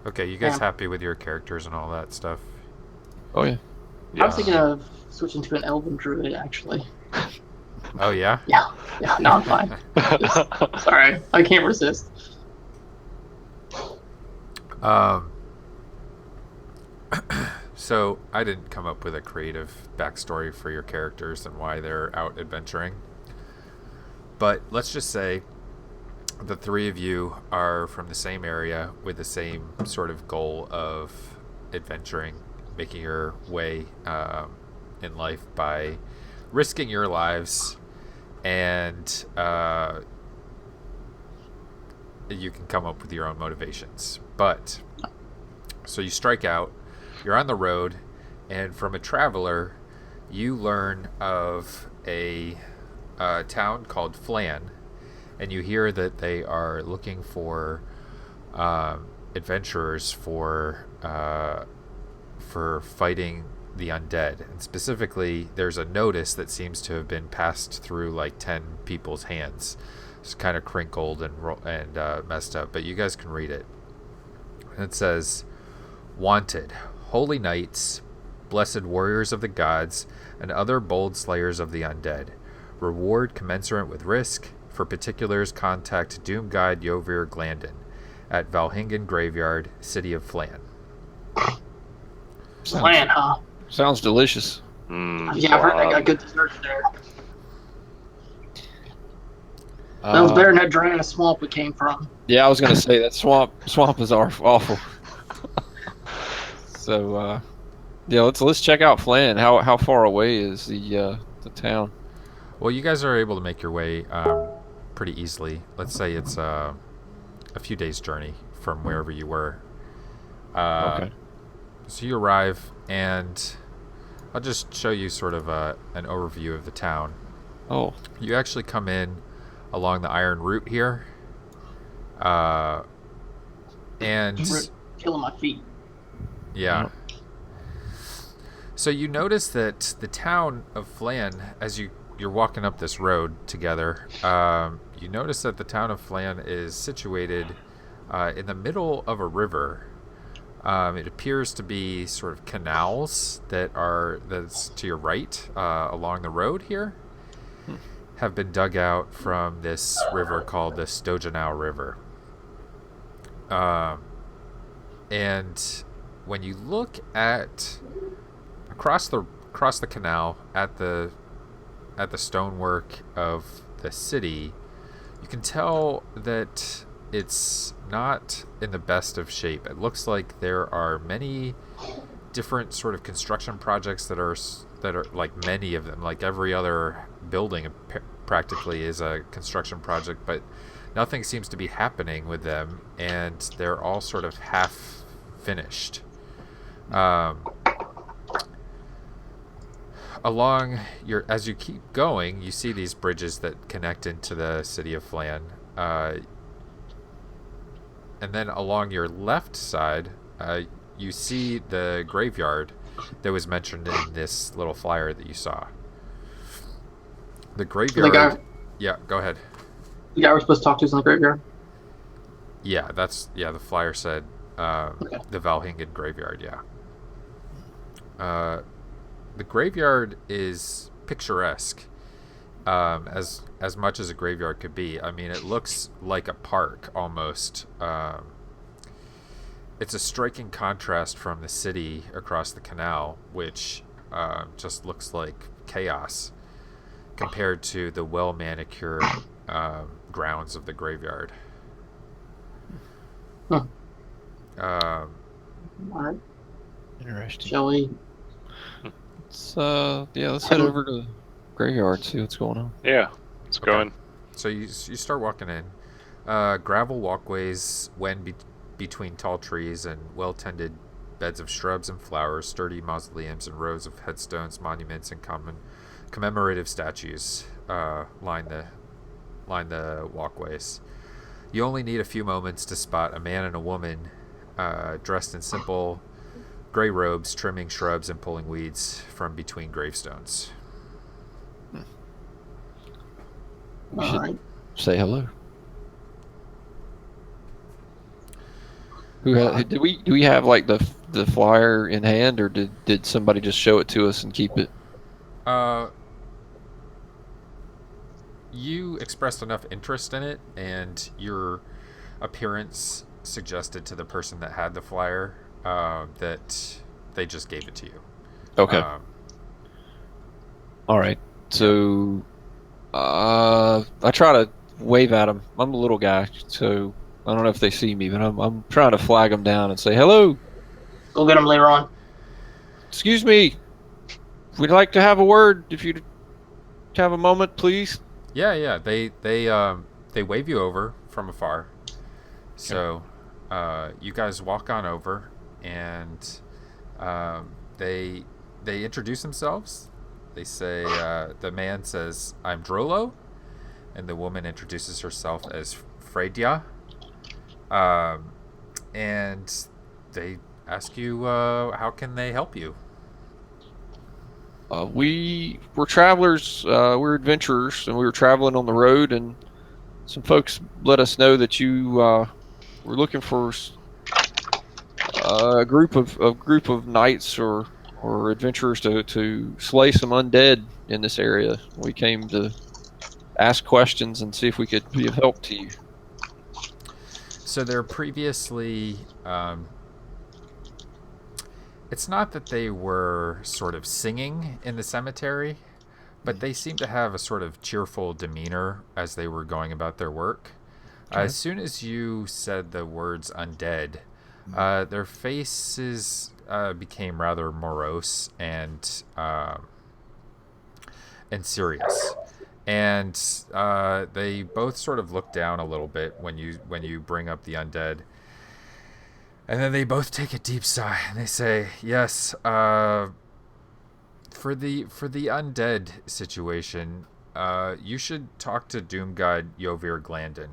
Okay, you guys Yeah. happy with your characters and all that stuff? Oh yeah. I was thinking Yes. of switching to an elven druid, actually. Oh yeah. Yeah. Yeah. No, I'm fine. Just sorry, I can't resist. um. So I didn't come up with a creative backstory for your characters and why they're out adventuring. But let's just say the three of you are from the same area with the same sort of goal of adventuring, making your way in life by risking your lives, and you can come up with your own motivations. But so you strike out, you're on the road, and from a traveler, you learn of a town called Flan, and you hear that they are looking for adventurers for fighting the undead. And specifically, there's a notice that seems to have been passed through like 10 people's hands. It's kind of crinkled and messed up, but you guys can read it. And it says, "Wanted, holy knights, blessed warriors of the gods, and other bold slayers of the undead. Reward commensurate with risk. For particulars, contact Doom Guide Yovir Glandon at Valhingen Graveyard, City of Flan." Flan, huh? Sounds delicious. Yeah, I've heard they got Flan. good desserts there. That was Uh, better than that dry in a swamp we came from. yeah, I was gonna say that swamp is awful. So yeah, let's check out Flan. How far away is the town? Well, you guys are able to make your way pretty easily. Let's say it's a few days' journey from wherever you were. Okay. So you arrive, and I'll just show you sort of an overview of the town. Oh. You actually come in along the Iron Route here, and Killing my feet. yeah. So you notice that the town of Flan, as you're walking up this road together, you notice that the town of Flan is situated in the middle of a river. It appears to be sort of canals that's to your right along the road here, have been dug out from this river called the Stojanau River. And when you look at across the canal at the stonework of the city, you can tell that it's not in the best of shape. It looks like there are many different sort of construction projects that are like many of them, like every other building practically is a construction project, but nothing seems to be happening with them, and they're all sort of half finished. As you keep going, you see these bridges that connect into the city of Flan, and then along your left side, you see the graveyard that was mentioned in this little flyer that you saw. The graveyard. Yeah, go ahead. The guy we're supposed to talk to is in the graveyard. Yeah, the flyer said Okay. the Valhingen graveyard. Yeah. The graveyard is picturesque, as much as a graveyard could be. I mean, it looks like a park almost. It's a striking contrast from the city across the canal, which just looks like chaos compared to the well manicured grounds of the graveyard. Huh. Um, All right. Interesting. Shall we? Let's head over to the graveyard, see what's going on. Yeah. It's going. So you start walking in. Gravel walkways wend between tall trees and well-tended beds of shrubs and flowers, sturdy mausoleums and rows of headstones, monuments, and commemorative statues line the walkways. You only need a few moments to spot a man and a woman dressed in simple gray robes, trimming shrubs and pulling weeds from between gravestones. We All should right. say hello. Do we have like the flyer in hand, or did somebody just show it to us and keep it? Uh, you expressed enough interest in it, and your appearance suggested to the person that had the flyer that they just gave it to you. Okay. Um, All right. yeah. So, I try to wave at them. I'm a little guy, so I don't know if they see me, but I'm trying to flag them down and say hello. Go get him later on. Excuse me. We'd like to have a word. If you'd have a moment, please. Yeah. They wave you over from afar. Okay. So, you guys walk on over, and um, they they introduce themselves. They say the man says, "I'm Drolo," and the woman introduces herself as Freydja. Um, and they ask you, how can they help you? We were travelers. We're adventurers, and we were traveling on the road, and some folks let us know that you were looking for a group of knights or adventurers to slay some undead in this area. We came to ask questions and see if we could be of help to you. So they're previously. It's not that they were sort of singing in the cemetery, but they seem to have a sort of cheerful demeanor as they were going about their work. As Okay. soon as you said the words undead, their faces became rather morose and serious. And they both sort of look down a little bit when you bring up the undead, and then they both take a deep sigh and they say, "Yes, for the undead situation, you should talk to Doom God Yovir Glandon.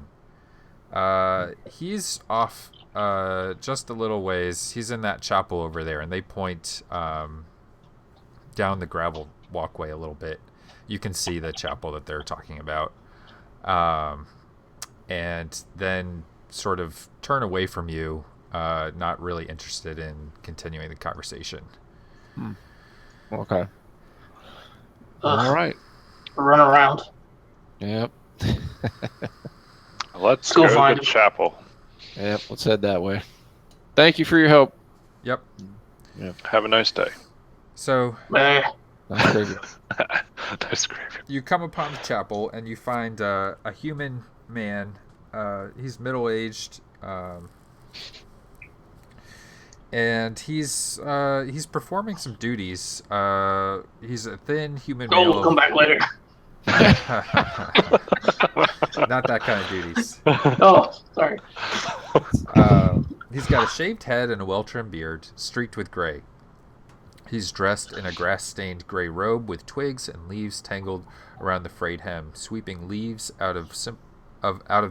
He's off just a little ways. He's in that chapel over there," and they point down the gravel walkway a little bit. You can see the chapel that they're talking about, um, and then sort of turn away from you, not really interested in continuing the conversation. Hmm. Okay. All Ugh, right. run around. Yep. Let's Let's go go to the find him. chapel. Yep. Let's head that way. Thank you for your help. Yep. Yep. Have a nice day. So Eh, Nice gravy. Nice gravy. you come upon the chapel and you find a human man. He's middle aged, and he's performing some duties. He's a thin human go, male we'll come back later. not that kind of duties. Oh, sorry. He's got a shaved head and a well-trimmed beard, streaked with gray. He's dressed in a grass-stained gray robe with twigs and leaves tangled around the frayed hem, sweeping leaves out of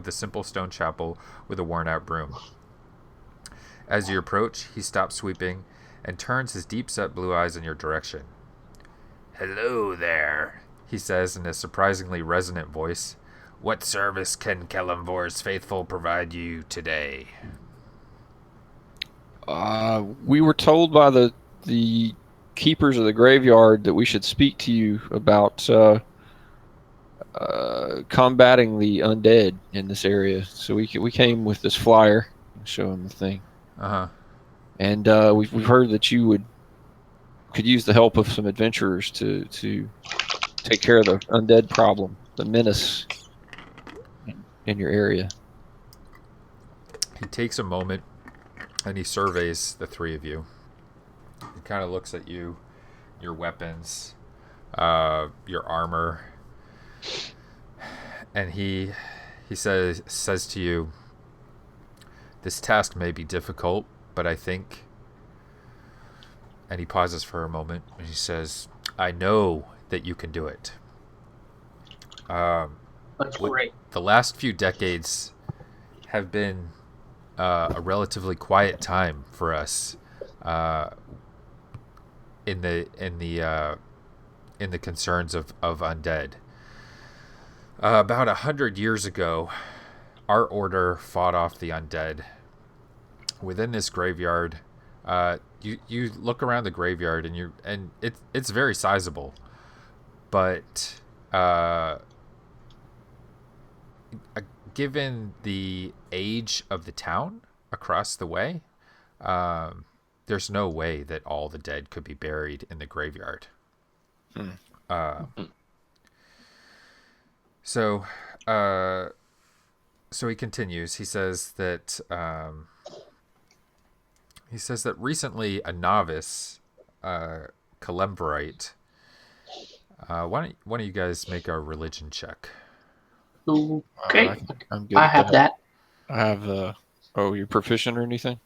the simple stone chapel with a worn-out broom. As you approach, he stops sweeping and turns his deep-set blue eyes in your direction. "Hello there," he says in a surprisingly resonant voice. "What service can Kelemvor's faithful provide you today?" We were told by the keepers of the graveyard that we should speak to you about combating the undead in this area. So we came with this flyer, show him the thing, Uh-huh. and we've heard that you could use the help of some adventurers to take care of the undead problem, the menace in your area. He takes a moment and he surveys the three of you. He kind of looks at you, your weapons, your armor, and he says to you, "This task may be difficult, but I think," and he pauses for a moment and he says, "I know that you can do it." That's great. The last few decades have been a relatively quiet time for us in the concerns of undead. About 100 years ago, our order fought off the undead, within this graveyard, you look around the graveyard and it's very sizable, but given the age of the town across the way, there's no way that all the dead could be buried in the graveyard. So he continues. He says that recently a novice, Calembrite. Why don't you guys make a religion check? Okay. I'm good. I at have that. I have. Oh, you're proficient or anything?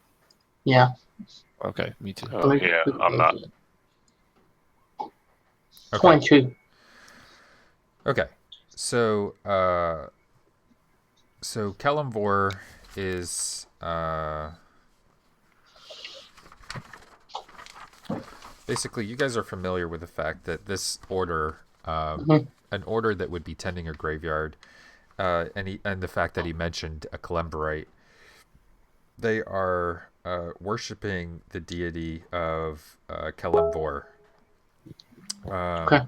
Yeah. Okay, me too. Oh, yeah, I'm not. Okay. 22. Okay. So Kalimvor is basically, you guys are familiar with the fact that this order, an order that would be tending a graveyard, and the fact that he mentioned a Calembrite, they are worshiping the deity of Kalimvor. Okay.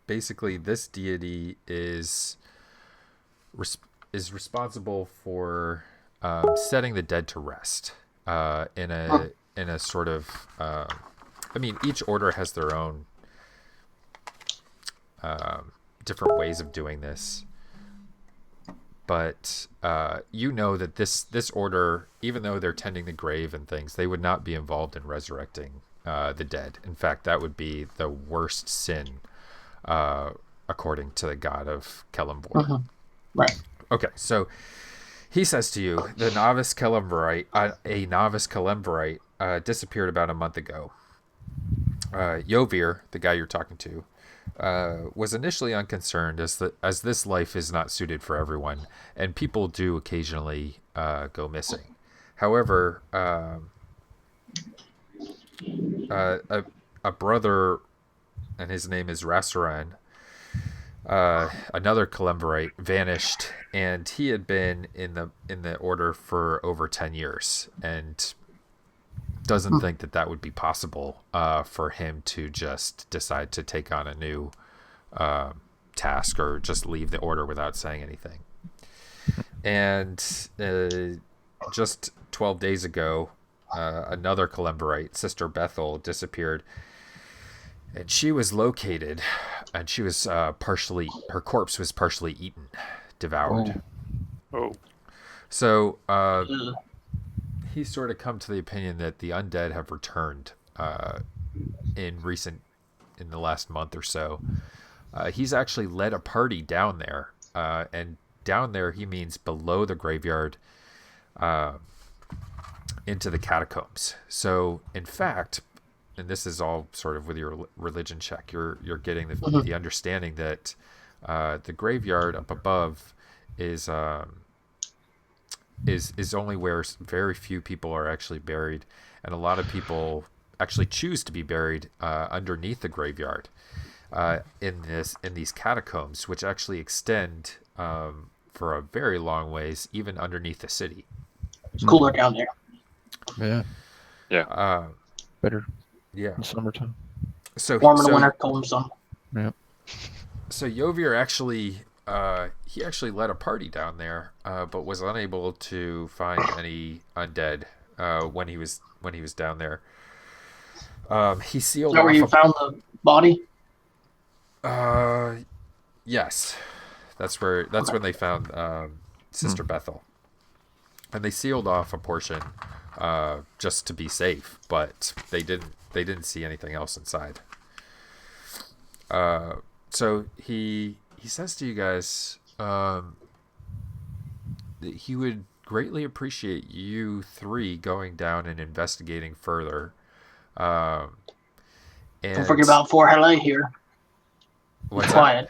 Basically, this deity is responsible for setting the dead to rest in a sort of. I mean, each order has their own different ways of doing this, but you know that this order, even though they're tending the grave and things, they would not be involved in resurrecting the dead. In fact, that would be the worst sin, according to the god of Kalimvor. Right. Okay, so he says to you, a novice Kalemverite disappeared about a month ago. Yovir, the guy you're talking to, was initially unconcerned as this life is not suited for everyone, and people do occasionally go missing. However, a brother, and his name is Rassaran, another Kalemverite, vanished, and he had been in the order for over 10 years, and doesn't think that would be possible for him to just decide to take on a new task or just leave the order without saying anything. And just 12 days ago, another Kalemverite, Sister Bethel, disappeared, and she was located, and she was her corpse was partially eaten, devoured. Oh. So he's sort of come to the opinion that the undead have returned in the last month or so. He's actually led a party down there, and down there he means below the graveyard, into the catacombs. So in fact, and this is all sort of with your religion check, you're getting the understanding that the graveyard up above is only where very few people are actually buried, and a lot of people actually choose to be buried underneath the graveyard in these catacombs, which actually extend for a very long ways, even underneath the city. It's cooler down there. Yeah. Yeah. Better Yeah. in summertime. So Warm in the winter, cold in the summer. Yeah. So Yovir actually led a party down there, but was unable to find any undead when he was down there. He sealed Is that off where you found the body? Yes, that's when they found Sister Bethel, and they sealed off a portion just to be safe, but they didn't see anything else inside. So he says to you guys that he would greatly appreciate you three going down and investigating further. And Don't forget about Fort Halle here. He's quiet.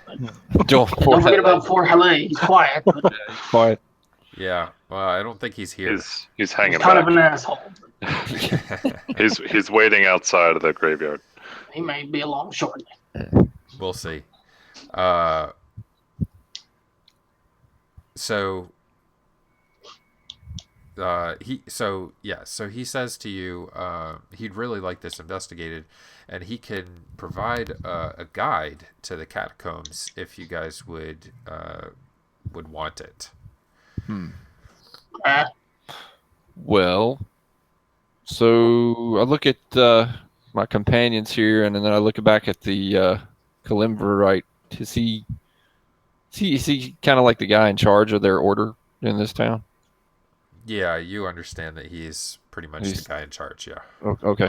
Don't forget about Fort Halle. He's quiet. But quiet. Yeah, well, I don't think he's here. He's hanging he's kind back. of an asshole. He's waiting outside of the graveyard. He may be along shortly. We'll see. So So he says to you, he'd really like this investigated, and he can provide a guide to the catacombs if you guys would want it. Uh, Well, so I look at my companions here, and then I look back at the Kalimverite. Is he kind of like the guy in charge of their order in this town? Yeah, you understand that he's pretty much He's- the guy in charge. Yeah. Okay.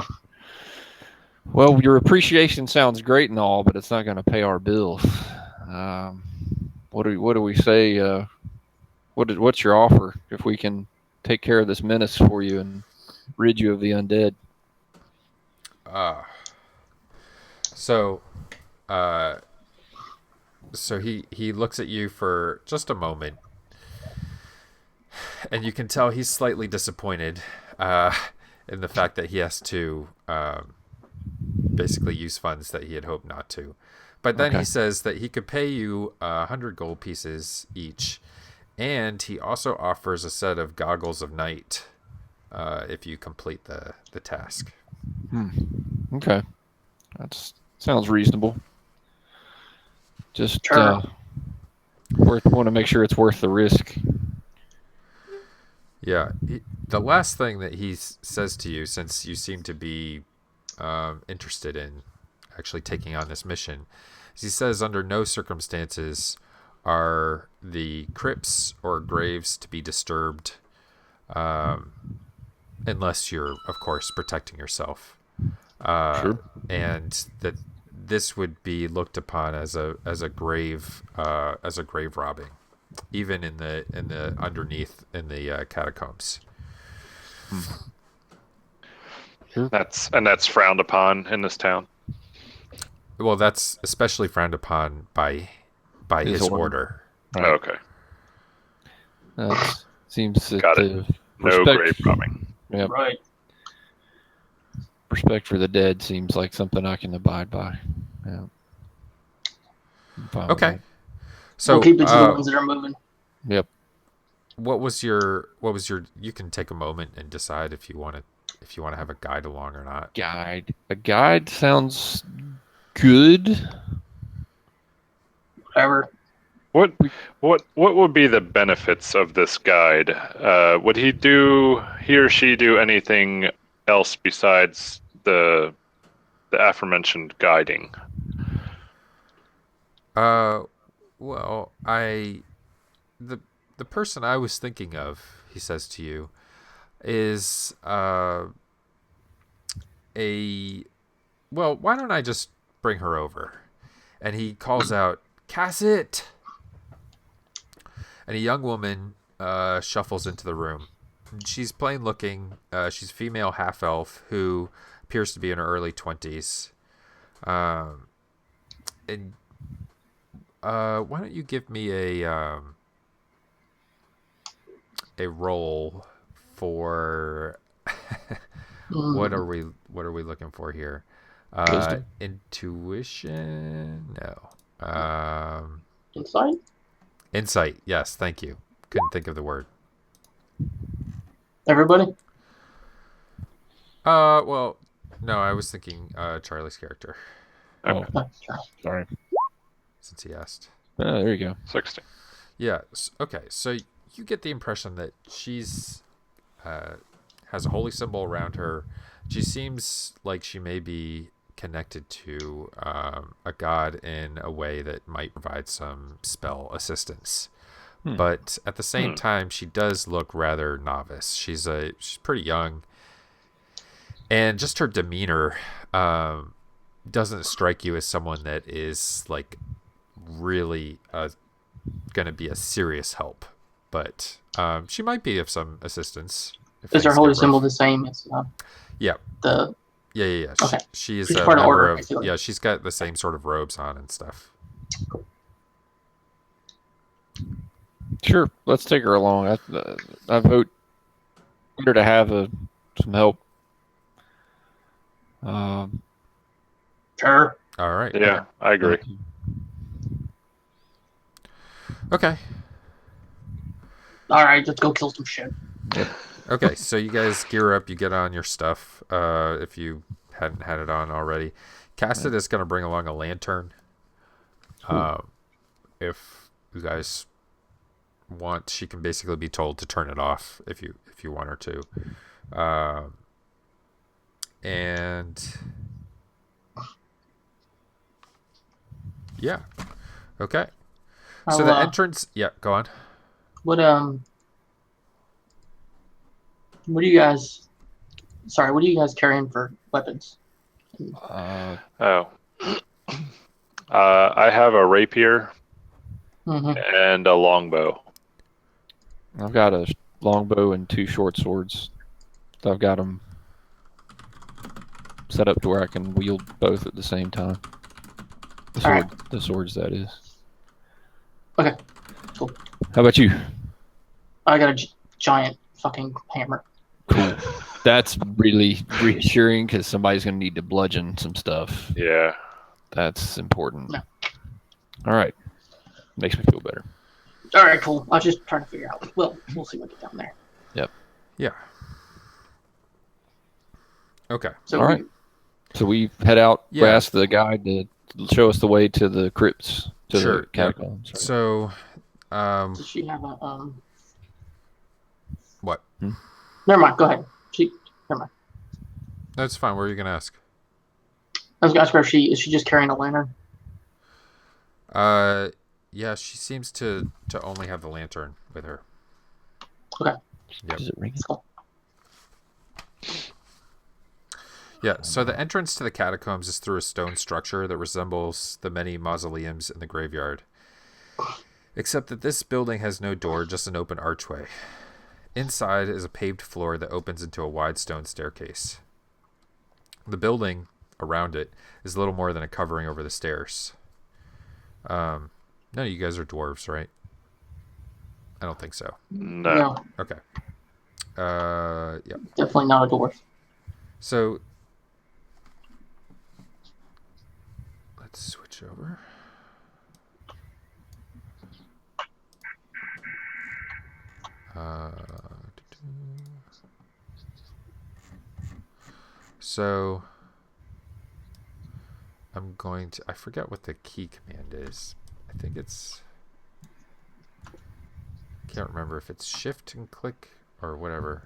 Well, your appreciation sounds great and all, but it's not going to pay our bills. Um, what do we say? What's your offer if we can take care of this menace for you and rid you of the undead? So, uh, so he looks at you for just a moment, and you can tell he's slightly disappointed in the fact that he has to basically use funds that he had hoped not to. But then Okay. he says that he could pay you 100 gold pieces each, and he also offers a set of goggles of night if you complete the task. Okay, that sounds reasonable. Just Sure. want to make sure it's worth the risk. Yeah. The last thing that he says to you, since you seem to be interested in actually taking on this mission, is he says under no circumstances are the crypts or graves to be disturbed unless you're, of course, protecting yourself. Sure. And that this would be looked upon as a grave robbing, even in the underneath in the catacombs. Sure. That's frowned upon in this town. Well, that's especially frowned upon by His his order. order. Right. Oh, okay. That seems that Got it. No grave robbing. Yep. right. Respect for the dead seems like something I can abide by. Yeah. I'm fine with Okay. that. So We'll keep it to the ones that are moving. Yep. what was your you can take a moment and decide if you want to have a guide along or not. Guide. A guide sounds good. Whatever. What would be the benefits of this guide? Would he or she do anything else besides the aforementioned guiding? Well, the person I was thinking of, he says to you, is well, why don't I just bring her over? And he calls out, Cassit! And a young woman shuffles into the room. She's plain looking. She's a female half-elf who appears to be in her early 20s. And why don't you give me a roll for what are we looking for here? Wisdom? Intuition? No. Inside? Insight. Yes, thank you. Couldn't think of the word. Everybody? Well, no, I was thinking Charlie's character Oh, Oh, sure. sorry. since he asked. There you go. 60. Yeah. Okay. So you get the impression that she's has a holy symbol around her. She seems like she may be connected to a god in a way that might provide some spell assistance. But at the same time, she does look rather novice. She's pretty young, and just her demeanor doesn't strike you as someone that is like really going to be a serious help. But she might be of some assistance. Is her things holy get symbol rough. the same as Yeah. the... Yeah. Okay. She is She's a part of member order, of. basically. Yeah, she's got the same sort of robes on and stuff. Sure. Let's take her along. I vote her to have some help. Sure. All right. Yeah, I agree. Okay. Alright, let's go kill some shit. Okay, so you guys gear up. You get on your stuff. If you hadn't had it on already, Cassidy is going to bring along a lantern. If you guys want, she can basically be told to turn it off if you want her to. And yeah, okay. So I'll, the entrance. Yeah, go on. what do you guys? Sorry, what are you guys carrying for weapons? Uh, Oh. I have a rapier Mm-hmm. and a longbow. I've got a longbow and 2 short swords. So I've got them set up to where I can wield both at the same time. The swords, that is. Okay, cool. How about you? I got a giant fucking hammer. Cool. That's really reassuring because somebody's going to need to bludgeon some stuff. Yeah. That's important. No. All right. Makes me feel better. All right, cool. I was just trying to figure out. Well, we'll see what we get down there. Yep. Yeah. Okay. So all right. So we head out. Yeah. We ask the guide to show us the way to the crypts, to Sure, the catacombs. Right? So, Does she have a what? Never mind. Go ahead. Never mind. That's fine. What are you gonna ask? I was gonna ask her if is she just carrying a lantern? Yeah, she seems to only have the lantern with her. Okay. Yep. Does it ring? Cool. Yeah, so the entrance to the catacombs is through a stone structure that resembles the many mausoleums in the graveyard. Except that this building has no door, just an open archway. Inside is a paved floor that opens into a wide stone staircase. The building around it is little more than a covering over the stairs. None of you guys are dwarves, right? I don't think so. No. Okay. Yeah. Definitely not a dwarf. So let's switch over. So I'm going to, I forget what the key command is. I think it's, can't remember if it's shift and click or whatever.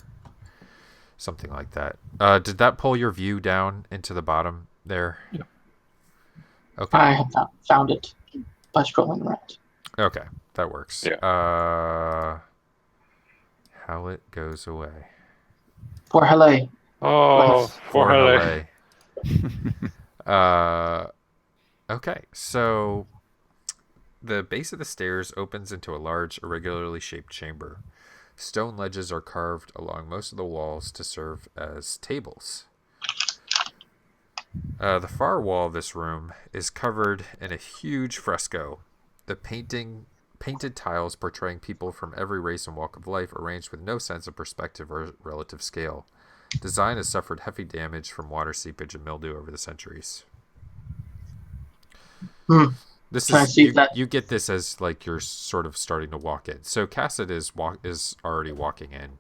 Something like that. Did that pull your view down into the bottom there? Yeah. Okay. I have found it by scrolling around. Okay, that works. Yeah. How it goes away. Poor Hele. Oh, For Hele. Okay, so the base of the stairs opens into a large, irregularly shaped chamber. Stone ledges are carved along most of the walls to serve as tables. The far wall of this room is covered in a huge fresco. The painted tiles portraying people from every race and walk of life, arranged with no sense of perspective or relative scale. Design has suffered heavy damage from water seepage and mildew over the centuries. This is you get this as like you're sort of starting to walk in. So Cassidy is already walking in.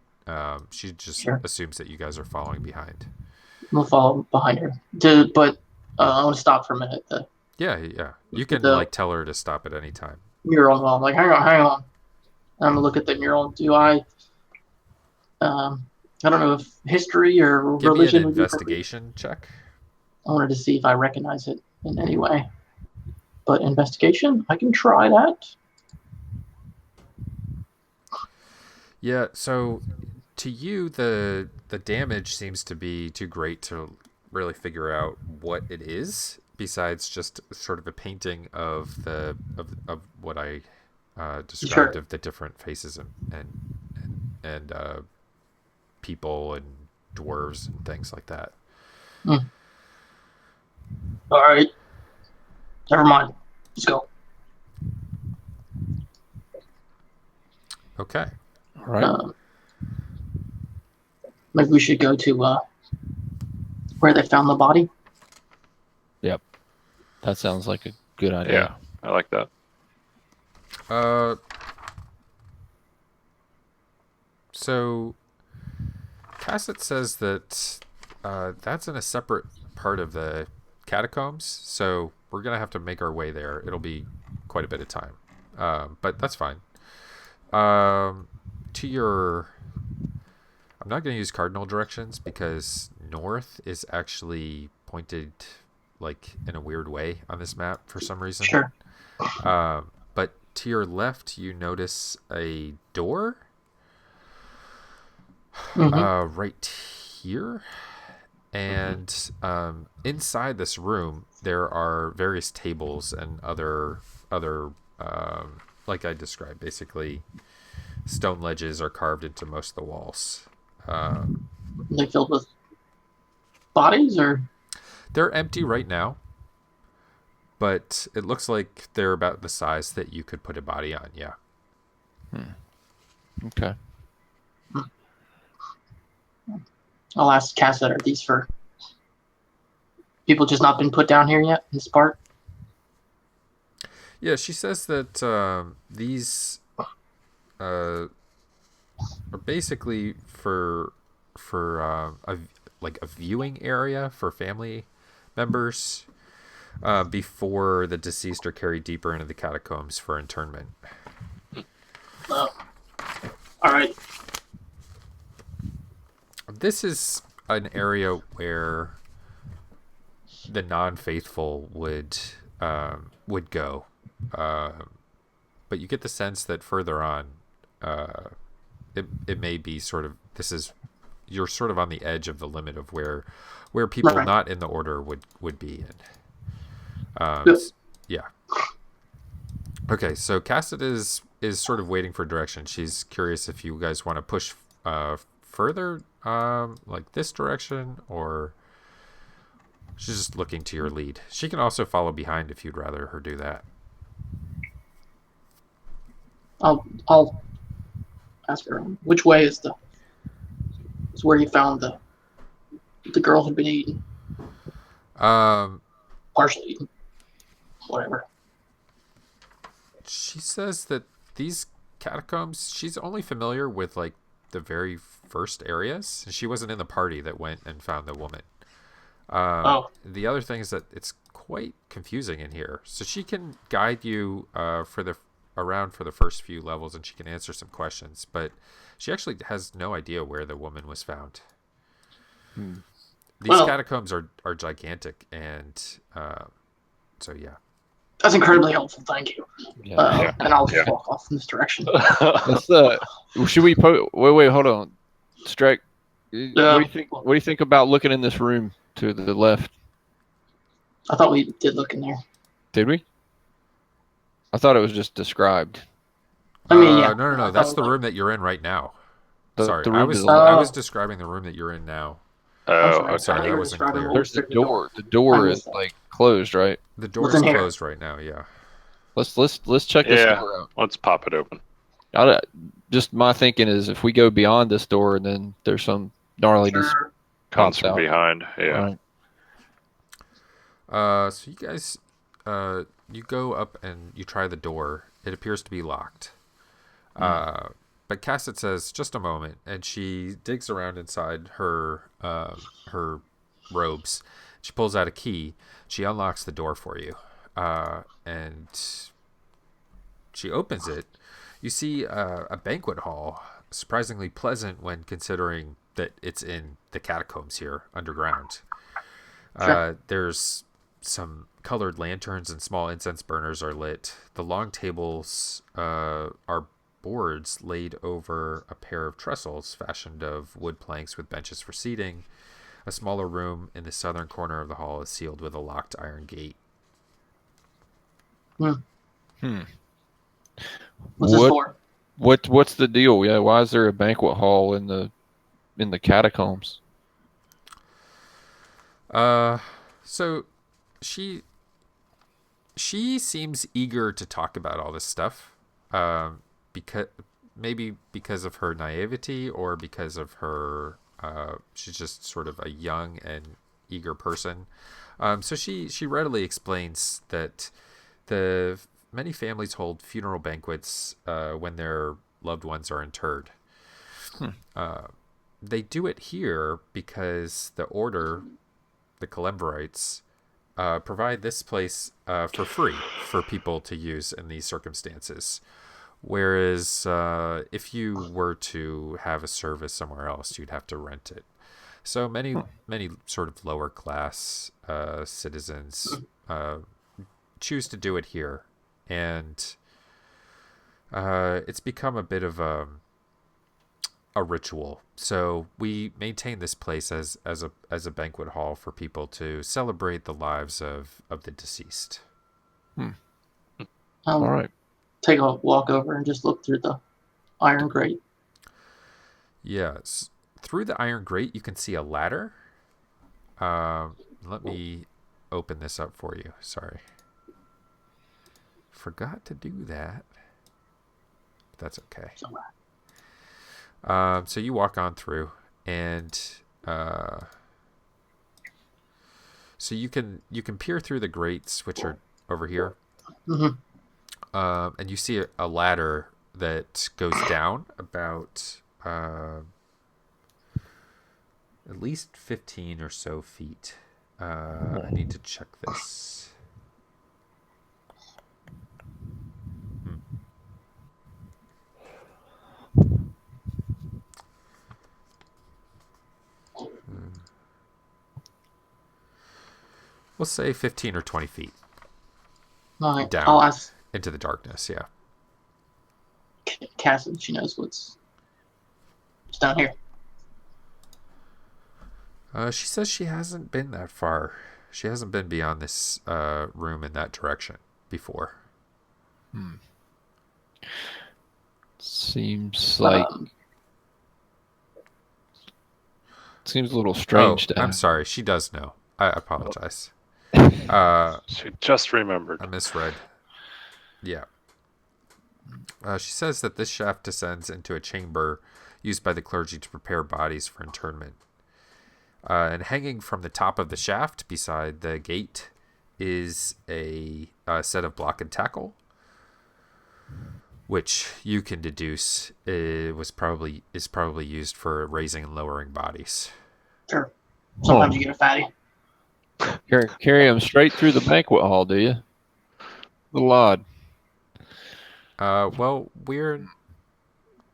She just assumes that you guys are following behind. We'll follow behind her. But I want to stop for a minute. Yeah. You can like tell her to stop at any time. Mural. I'm like, hang on. I'm gonna look at the mural. Do I don't know if history or Give religion me an would be investigation check. I wanted to see if I recognize it in any way. But investigation, I can try that. Yeah, so to you the damage seems to be too great to really figure out what it is, besides just sort of a painting of of what I described of the different faces and people and dwarves and things like that. All right. Never mind. Let's go. Okay. All right. Maybe we should go to where they found the body. Yep. That sounds like a good idea. Yeah, I like that. So Cassett says that that's in a separate part of the catacombs, so we're gonna have to make our way there. It'll be quite a bit of time, but that's fine. To your, I'm not gonna use cardinal directions because north is actually pointed like in a weird way on this map for some reason. Sure. But to your left, you notice a door right here. And inside this room, there are various tables and other like I described, basically stone ledges are carved into most of the walls. They filled with bodies, or They're empty right now, but it looks like they're about the size that you could put a body on. Yeah. Okay. I'll ask Cassette, are these for people just not been put down here yet in this part? Yeah, she says that these are basically for a viewing area for family members before the deceased are carried deeper into the catacombs for internment. All right. This is an area where the non-faithful would go, but you get the sense that further on, it may be sort of you're sort of on the edge of the limit of where people Right. not in the order would be in. Good. Yeah. Okay, so Cassidy is sort of waiting for direction. She's curious if you guys want to push further, like this direction, or she's just looking to your lead. She can also follow behind if you'd rather her do that. I'll ask her which way is where you found the girl had been eaten, partially eaten, whatever. She says that these catacombs, she's only familiar with like the very first areas. She wasn't in the party that went and found the woman. The other thing is that it's quite confusing in here, so she can guide you around for the first few levels, and she can answer some questions, but she actually has no idea where the woman was found. These catacombs are gigantic, and so yeah. That's incredibly helpful. Thank you. Yeah. And I'll just walk off in this direction. Let's, should we wait, hold on. Strike. What do you think? What do you think about looking in this room to the left? I thought we did look in there. Did we? I thought it was just described. I mean, yeah. No. That's the room that you're in right now. Sorry, the I room was to the left. I was describing the room that you're in now. Sorry, that wasn't clear. There's a door. The door is like closed, right? The door is closed right now. Yeah. Let's check this door out. Let's pop it open. Just my thinking is if we go beyond this door and then there's some gnarliness Comes from out behind. Yeah. Right. So you guys, you go up and you try the door. It appears to be locked. But Cassett says, "Just a moment," and she digs around inside her robes. She pulls out a key. She unlocks the door for you, and she opens it. You see a banquet hall, surprisingly pleasant when considering that it's in the catacombs here underground. Sure. There's some colored lanterns and small incense burners are lit. The long tables are boards laid over a pair of trestles fashioned of wood planks with benches for seating. A smaller room in the southern corner of the hall is sealed with a locked iron gate. What's this for? What's the deal? Yeah, why is there a banquet hall in the catacombs? So she seems eager to talk about all this stuff. Because of her naivety or because of her she's just sort of a young and eager person. So she readily explains that the many families hold funeral banquets when their loved ones are interred. they do it here because the Order, the Calemverites, provide this place for free for people to use in these circumstances. Whereas if you were to have a service somewhere else, you'd have to rent it. So many sort of lower class citizens choose to do it here, and it's become a bit of a ritual. So we maintain this place as a banquet hall for people to celebrate the lives of the deceased. All right. Take a walk over and just look through the iron grate. Yes. Through the iron grate, you can see a ladder. Let me open this up for you. Sorry. Forgot to do that. That's okay. Somewhere. So you walk on through, and so you can peer through the grates, which are over here, and you see a ladder that goes down about at least 15 or so feet. I need to check this. We'll say 15 or 20 feet All right. down I'll ask into the darkness, yeah. Cassie. She knows what's down here. She says she hasn't been that far. She hasn't been beyond this room in that direction before. Seems like seems a little strange. I'm sorry. She does know. I apologize. She just remembered. I misread. Yeah. She says that this shaft descends into a chamber used by the clergy to prepare bodies for interment. And hanging from the top of the shaft beside the gate is a set of block and tackle, which you can deduce is probably used for raising and lowering bodies. Sure. Sometimes you get a fatty. Carry them straight through the banquet hall, do you? A little odd. Well, we're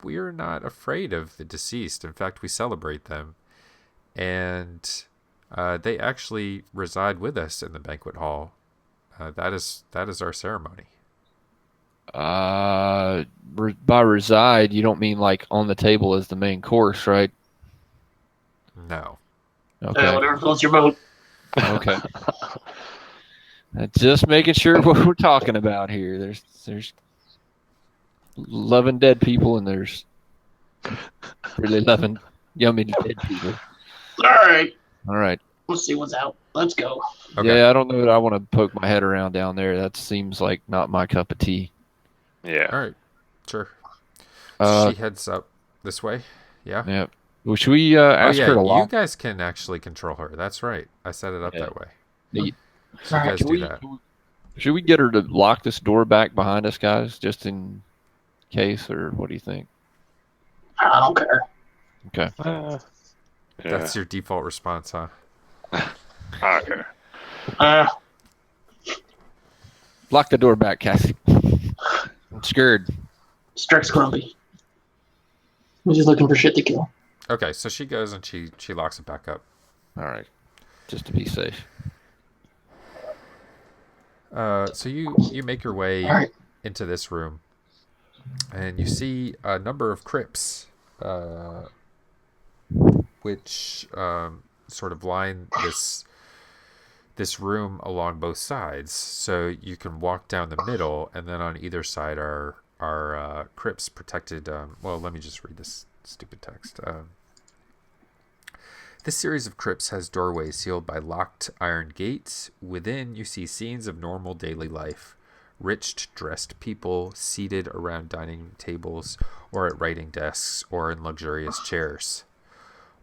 not afraid of the deceased. In fact, we celebrate them, and they actually reside with us in the banquet hall. That is our ceremony. By reside, you don't mean like on the table as the main course, right? No. Okay. Whatever floats your boat. Okay. Just making sure what we're talking about here. There's loving dead people, and there's really loving yummy dead people. All All right. Let's see what's out. Let's go. Okay. Yeah, I don't know that I want to poke my head around down there. That seems like not my cup of tea. Yeah. All right. Sure. She heads up this way. Yeah. Yeah. Well, should we ask her to you lock? guys can actually control her. That's right. I set it up that way. Neat. So you guys do that. Should we get her to lock this door back behind us, guys, just in case, or what do you think? I don't care. Okay. Yeah. That's your default response, huh? Okay. Lock the door back, Cassie. I'm scared. Strix grumpy. We're just looking for shit to kill. Okay, so she goes and she locks it back up. All right. Just to be safe. So you make your way All right. into this room, and you see a number of crypts, which sort of line this room along both sides. So you can walk down the middle, and then on either side are crypts protected. Well, let me just read this stupid text. This series of crypts has doorways sealed by locked iron gates. Within, you see scenes of normal daily life. Rich, dressed people seated around dining tables or at writing desks or in luxurious chairs.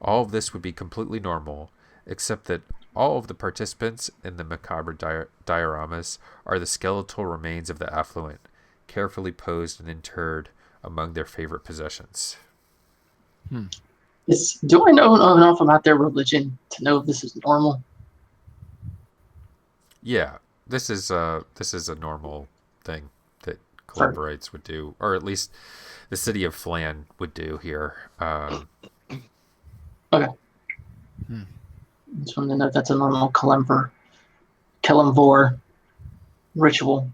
All of this would be completely normal, except that all of the participants in the macabre dioramas are the skeletal remains of the affluent, carefully posed and interred among their favorite possessions. Do I know enough about their religion to know if this is normal? Yeah, this is a normal thing that For collaborates would do, or at least the city of Flan would do here. okay, Hmm. just wanted to know if that's a normal Kalimvor ritual.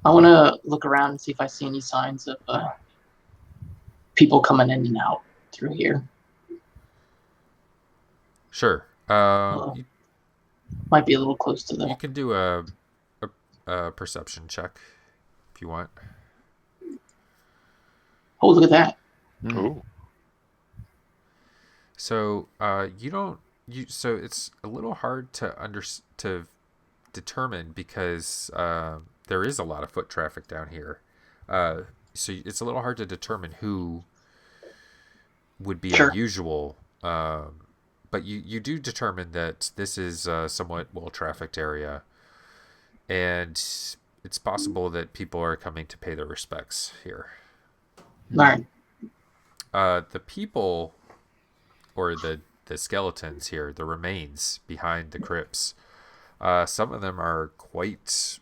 I want to look around and see if I see any signs of people coming in and out through here. Sure. Uh, might be a little close to You the. can do a perception check if you want. Oh, look at that! Ooh. So you don't you so it's a little hard to determine because there is a lot of foot traffic down here. So it's a little hard to determine who would be Sure. unusual. But you do determine that this is a somewhat well trafficked area, and it's possible that people are coming to pay their respects here. All right. The people or the skeletons here, the remains behind the crypts. Some of them are quite.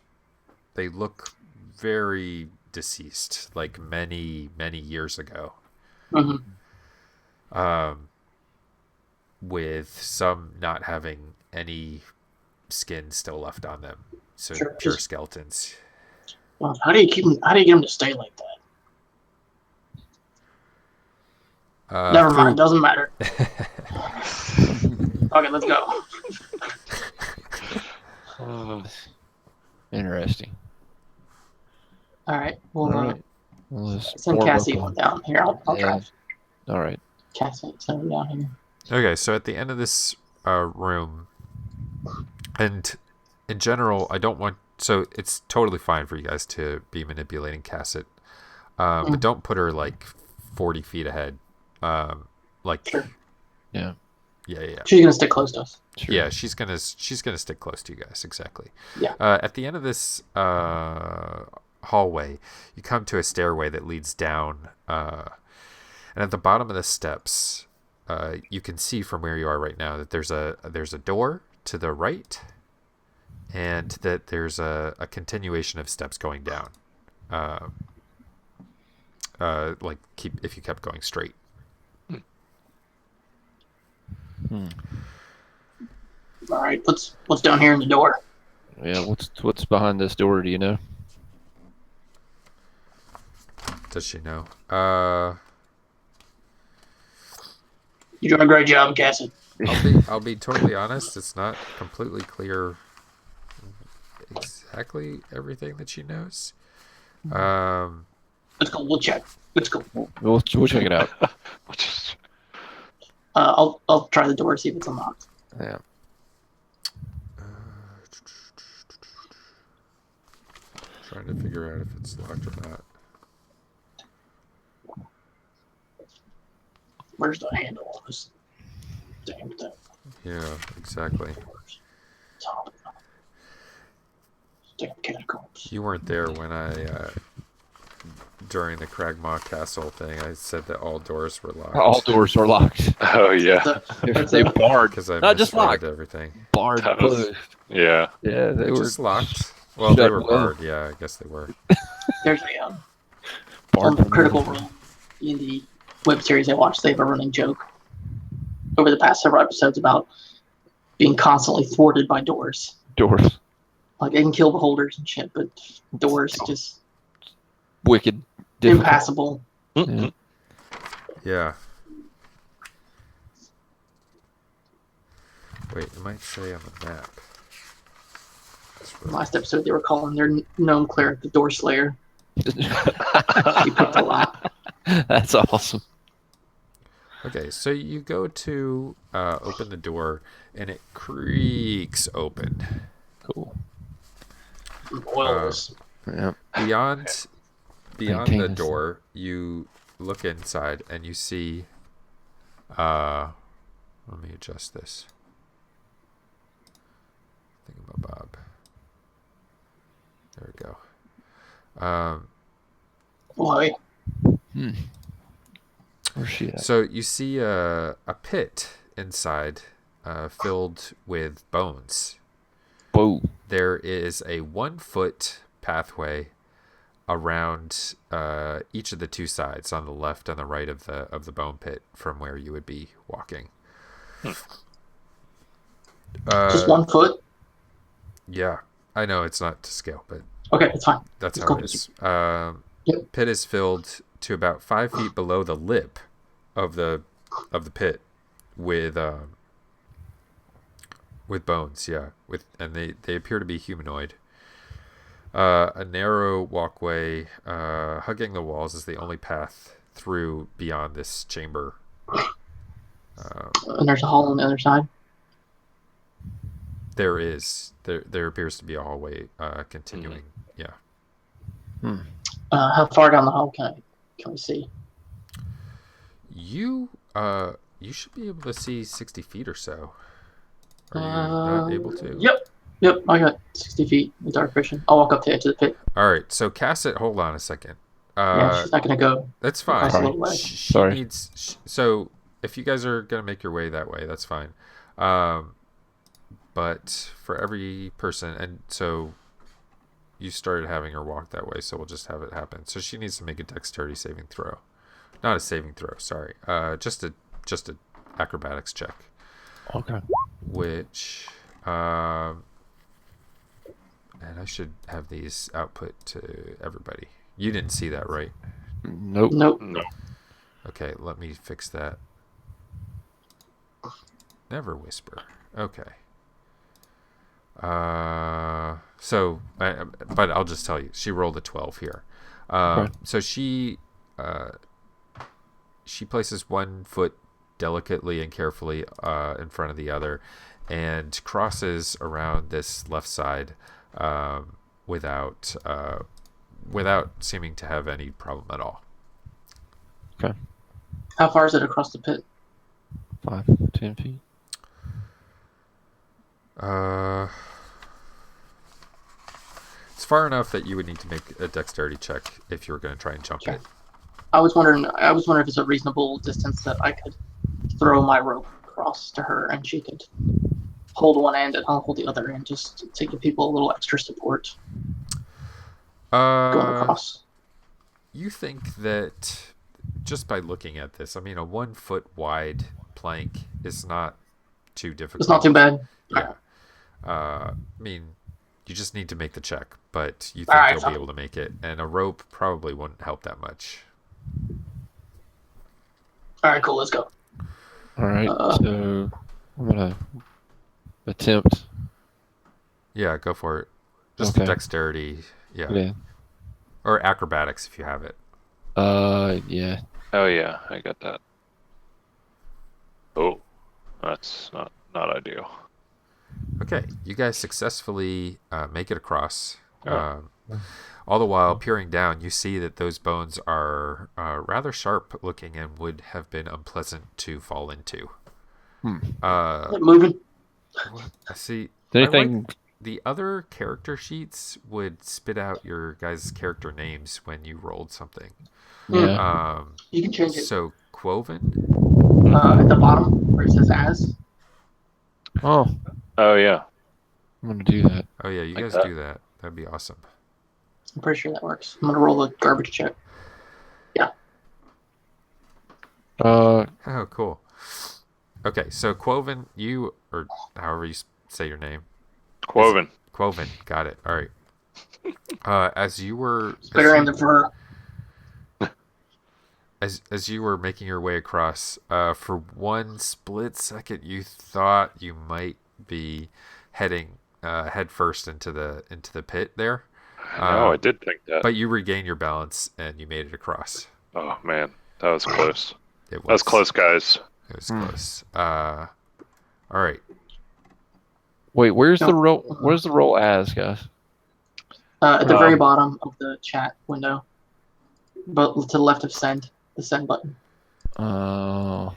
They look very deceased, like many years ago. Mm-hmm. With some not having any skin still left on them, so Sure. pure skeletons. Well, how do you keep them? How do you get them to stay like that? Never mind. Doesn't matter. Okay, let's go. Interesting. All right. Well, All right. Well, let's send form Cassie up on down here. I'll Yeah. drive. All right. Cassie, send her down here. Okay, so at the end of this room, and in general, I don't want. So it's totally fine for you guys to be manipulating Cassit, but don't put her like 40 feet ahead. Like, Sure. Yeah. yeah. She's gonna stick close to us. Sure. Yeah, she's gonna stick close to you guys, exactly. Yeah. At the end of this hallway, you come to a stairway that leads down, and at the bottom of the steps, you can see from where you are right now that there's a door to the right, and that there's a continuation of steps going down. Like if you kept going straight. All right. What's down here in the door? Yeah. What's behind this door? Do you know? Does she know? You're doing a great job, Cassie. I'll be totally honest. It's not completely clear exactly everything that she knows. Let's go. We'll check. Let's go. We'll check it out. I'll try the door, see if it's unlocked. Yeah. Trying to figure out if it's locked or not. Where's the handle on this damn thing? Yeah, exactly. Top. Damn catacombs. You weren't there when I, during the Cragmaw Castle thing, I said that all doors were locked. All doors are locked. Oh yeah. They barred. Because I Not just locked. everything. Barred. That was- closed. Yeah. Yeah. They were Just locked. Well, they shut were well. barred. Yeah, I guess they were. There's a barred. on Critical Role in the web series I watched. They have a running joke over the past several episodes about being constantly thwarted by doors. Doors. Like they can kill beholders and shit, but doors just Wicked. Difficult. impassable. Yeah. Yeah. Wait, it might say on the map. Last episode, they were calling their gnome cleric the Door Slayer. He picked a lot. That's awesome. Okay, so you go to open the door, and it creaks open. Cool. Oils. Yeah. Beyond Maintain the this. door, you look inside, and you see. Let me adjust this. Thingamabob. There we go. Boy. Where's she at? So you see a pit inside, filled with bones. Whoa. There is a 1 foot pathway around each of the two sides, on the left and the right of the bone pit, from where you would be walking. Just 1 foot? Yeah, I know it's not to scale, but Okay, it's fine. that's Let's how go. it is. Yep. Pit is filled to about 5 feet below the lip of the pit with bones. Yeah, and they appear to be humanoid. A narrow walkway hugging the walls is the only path through beyond this chamber. And there's a hall on the other side. There appears to be a hallway continuing. Yeah. How far down the hall can we see? You should be able to see 60 feet or so. Are you not able to? Yep, I got 60 feet with dark vision. I'll walk up to the edge of the pit. All right, so Cassette, hold on a second. Yeah, she's not going to go. That's fine. Nice little leg. She Sorry. needs. So if you guys are gonna make your way that way, that's fine. But for every person, and so you started having her walk that way, so we'll just have it happen. So she needs to make a dexterity saving throw, not a saving throw. Sorry, just a acrobatics check, Okay. which and I should have these output to everybody. You didn't see that, right? Nope. Nope. No. Okay, let me fix that. Never whisper. Okay. But I'll just tell you, she rolled a 12 here. Okay. So she places 1 foot delicately and carefully in front of the other, and crosses around this left side without seeming to have any problem at all. Okay. How far is it across the pit? 5, 10 feet. It's far enough that you would need to make a dexterity check if you were going to try and jump Okay. it. I was wondering if it's a reasonable distance that I could throw my rope across to her and she could hold one end and I'll hold the other end, just to give people a little extra support going across. You think that just by looking at this, I mean, a 1 foot wide plank is not too difficult. It's not too bad. Yeah. I mean, you just need to make the check, but you think Alright, you'll be able to make it, and a rope probably wouldn't help that much. All right, cool. Let's go. All right. So I'm gonna attempt. Yeah, go for it. Just Okay. dexterity, yeah. Yeah. Or acrobatics if you have it. Yeah. Oh yeah, I got that. Oh, that's not ideal. Okay, you guys successfully make it across. Oh. All the while peering down, you see that those bones are rather sharp looking and would have been unpleasant to fall into. Moving. I see. Anything? The other character sheets would spit out your guys' character names when you rolled something. Yeah. You can change it. So Quoven. At the bottom where it says "as." Oh, Oh yeah. I'm gonna do that. Oh yeah, you Like guys that? do that. That'd be awesome. I'm pretty sure that works. I'm gonna roll a garbage check. Uh, Oh, cool. Okay, so Quoven, you, or however you say your name. Quoven. Quoven, got it. All right. As you were Better aim for her. as you were making your way across, for one split second, you thought you might be heading head first into the pit there. No, I did think that. But you regained your balance and you made it across. Oh man, that was close. It was That was close, guys. It was close. All right. wait. Where's the roll? Where's the roll as, guys? At the very bottom of the chat window, but to the left of send, the send button, Oh,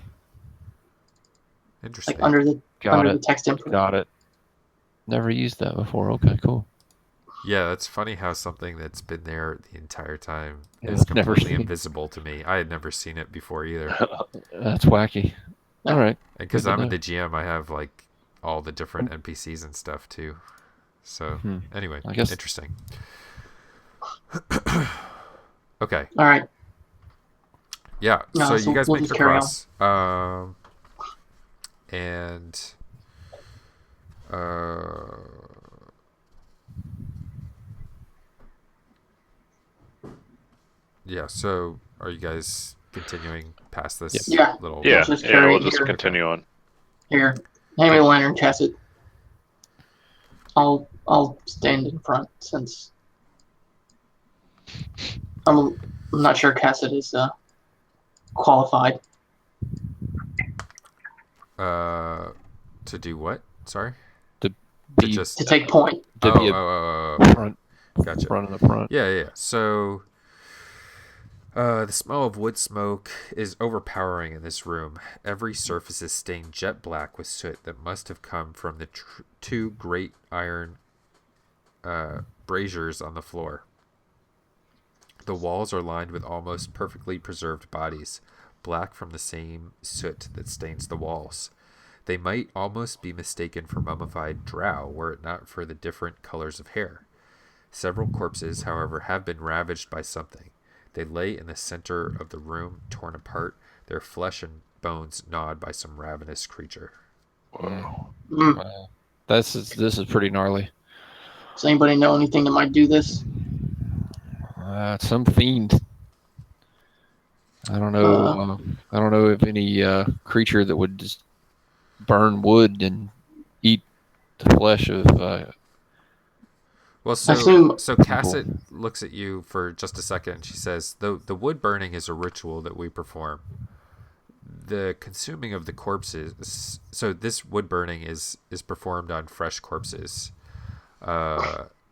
Interesting. like under the got the it. text input. Got it. Never used that before. Okay, cool. Yeah, it's funny how something that's been there the entire time Yeah, is never completely seen. invisible to me. I had never seen it before either. That's wacky. All right. And because Good to I'm in know. the GM, I have like all the different NPCs and stuff too. So anyway, I guess interesting. Okay, All right. yeah. So you So guys we'll make it just carry on. across, and uh, yeah. So are you guys continuing past this Yep. Yeah. little? Let's Yeah, just yeah. carry We'll it just here. continue on. Here. Hand me the lantern, Chassid. I'll stand in front since I'm not sure Cassid is qualified To do what? Sorry. to To be just. to take point. to Oh, be oh, a oh, oh, oh. front Gotcha. front in the front. Yeah, yeah. So, the smell of wood smoke is overpowering in this room. Every surface is stained jet black with soot that must have come from the two great iron braziers on the floor. The walls are lined with almost perfectly preserved bodies, black from the same soot that stains the walls. They might almost be mistaken for mummified drow were it not for the different colors of hair. Several corpses, however, have been ravaged by something. They lay in the center of the room, torn apart, their flesh and bones gnawed by some ravenous creature. Whoa. Mm. Wow. This is pretty gnarly. Does anybody know anything that might do this? Some fiend. I don't know. I don't know if any creature that would just burn wood and eat the flesh of Well, I assume. so people. Cassit looks at you for just a second and she says, the wood burning is a ritual that we perform. The consuming of the corpses, so this wood burning is performed on fresh corpses.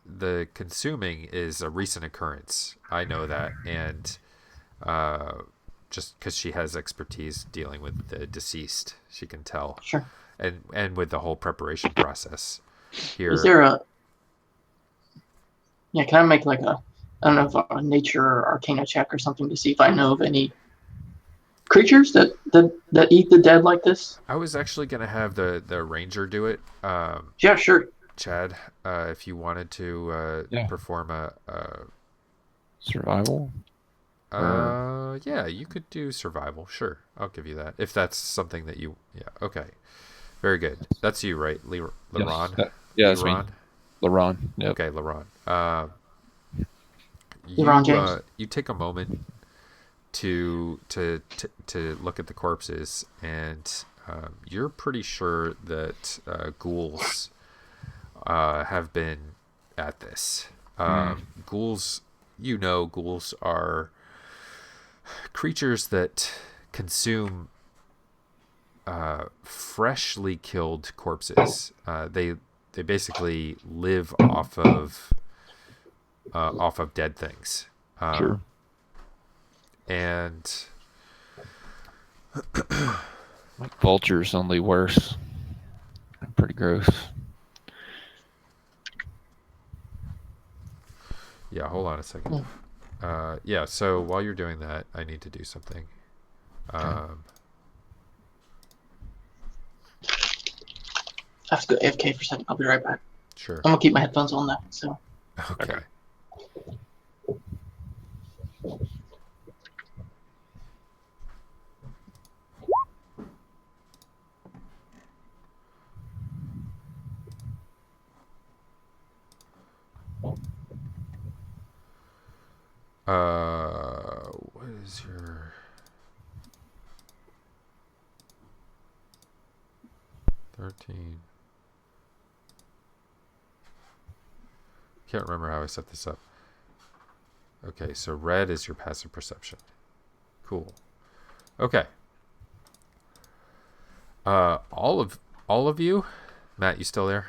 The consuming is a recent occurrence. I know that, and just because she has expertise dealing with the deceased, she can tell, Sure. and with the whole preparation process here. Is there a? Yeah. Can I make like a? I don't know if a nature or arcana check or something to see if I know of any creatures that eat the dead like this. I was actually gonna have the ranger do it, Yeah. Sure. Chad, if you wanted to Yeah. perform a. Survival. Yeah, you could do survival. Sure, I'll give you that if that's something that you. Yeah, okay, very good. That's you, right, Leron? Yes. Yeah, that's me. Leron? LaRon. Yep. Okay, Leron. LeBron James. You take a moment to look at the corpses, and you're pretty sure that ghouls have been at this. Ghouls, ghouls are creatures that consume freshly killed corpses. They basically live off of dead things. Sure. And Like vultures, only worse. Pretty gross. yeah, hold on a second. Yeah, so while you're doing that, I need to do something. I have to go AFK for a second. I'll be right back. Sure. I'm gonna keep my headphones on now. So. Okay. What is your 13? Can't remember how I set this up. Okay, so red is your passive perception. Cool. Okay. All of you, Matt, you still there?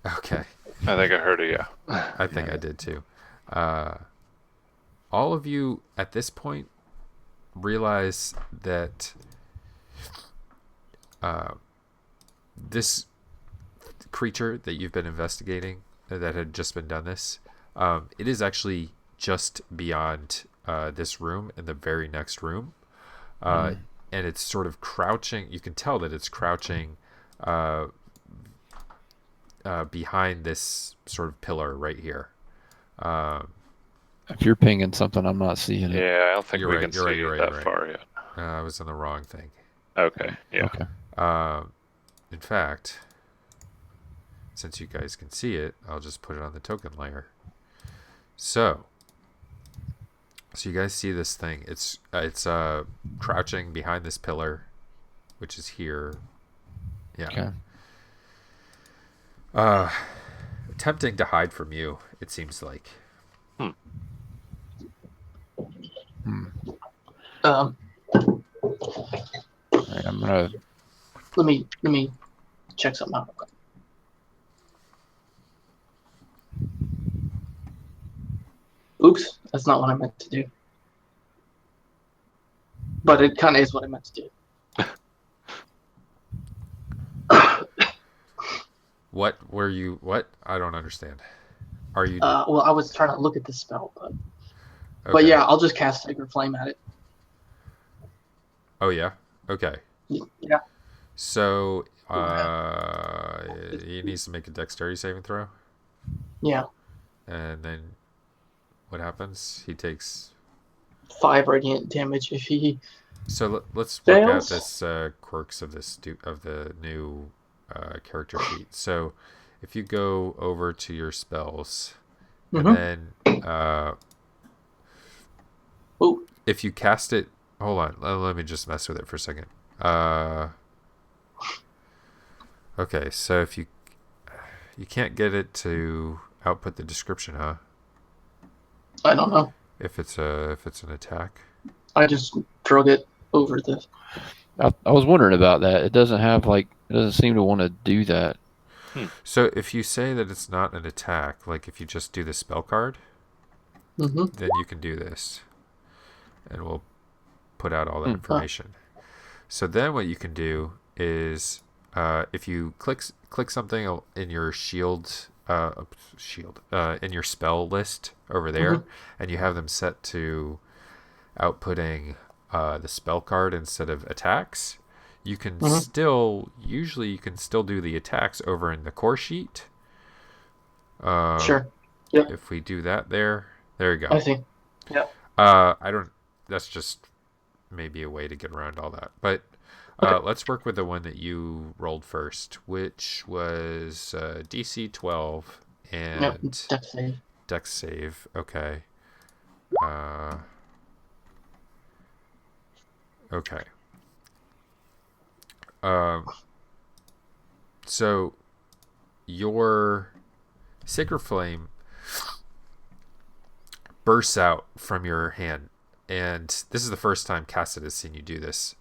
Okay. I think I heard it. Yeah. I think I did too. All of you at this point realize that this creature that you've been investigating that had just been done this, it is actually just beyond this room in the very next room. And it's sort of crouching. You can tell that it's crouching behind this sort of pillar right here. If you're pinging something, I'm not seeing it. Yeah, I don't think You're we right, can you're right, see you're right, that you're right. far yet. I was on the wrong thing. Okay, yeah. Okay. In fact, since you guys can see it, I'll just put it on the token layer. So you guys see this thing. It's crouching behind this pillar, which is here. Yeah. Okay. Attempting to hide from you, it seems like. All right, I'm gonna. Let me check something out. Oops, that's not what I meant to do. But it kind of is what I meant to do. What were you? What? I don't understand. Are you? Well, I was trying to look at the spell, but Okay. yeah, I'll just cast Sacred Flame at it. Oh yeah. Okay. Yeah. So he needs to make a dexterity saving throw, Yeah. and then what happens? He takes. 5 radiant damage if he. So let's work out Fails? this quirks of this of the new character sheet. So if you go over to your spells, and then if you cast it, hold on, let me just mess with it for a second. Okay, so if you can't get it to output the description, huh? I don't know. If it's an attack. I just drug it over the. I was wondering about that. It doesn't have it doesn't seem to want to do that. So if you say that it's not an attack, like if you just do the spell card, then you can do this, and we'll put out all that information. So then what you can do is if you click something in your shield in your spell list over there, and you have them set to outputting the spell card instead of attacks, you can still do the attacks over in the core sheet. Sure. Yep. If we do that there you go. I see. Yep. That's just maybe a way to get around all that. But let's work with the one that you rolled first, which was DC 12 and Dex save. Okay. Okay. So your Sacred Flame bursts out from your hand, and this is the first time Cassidy has seen you do this.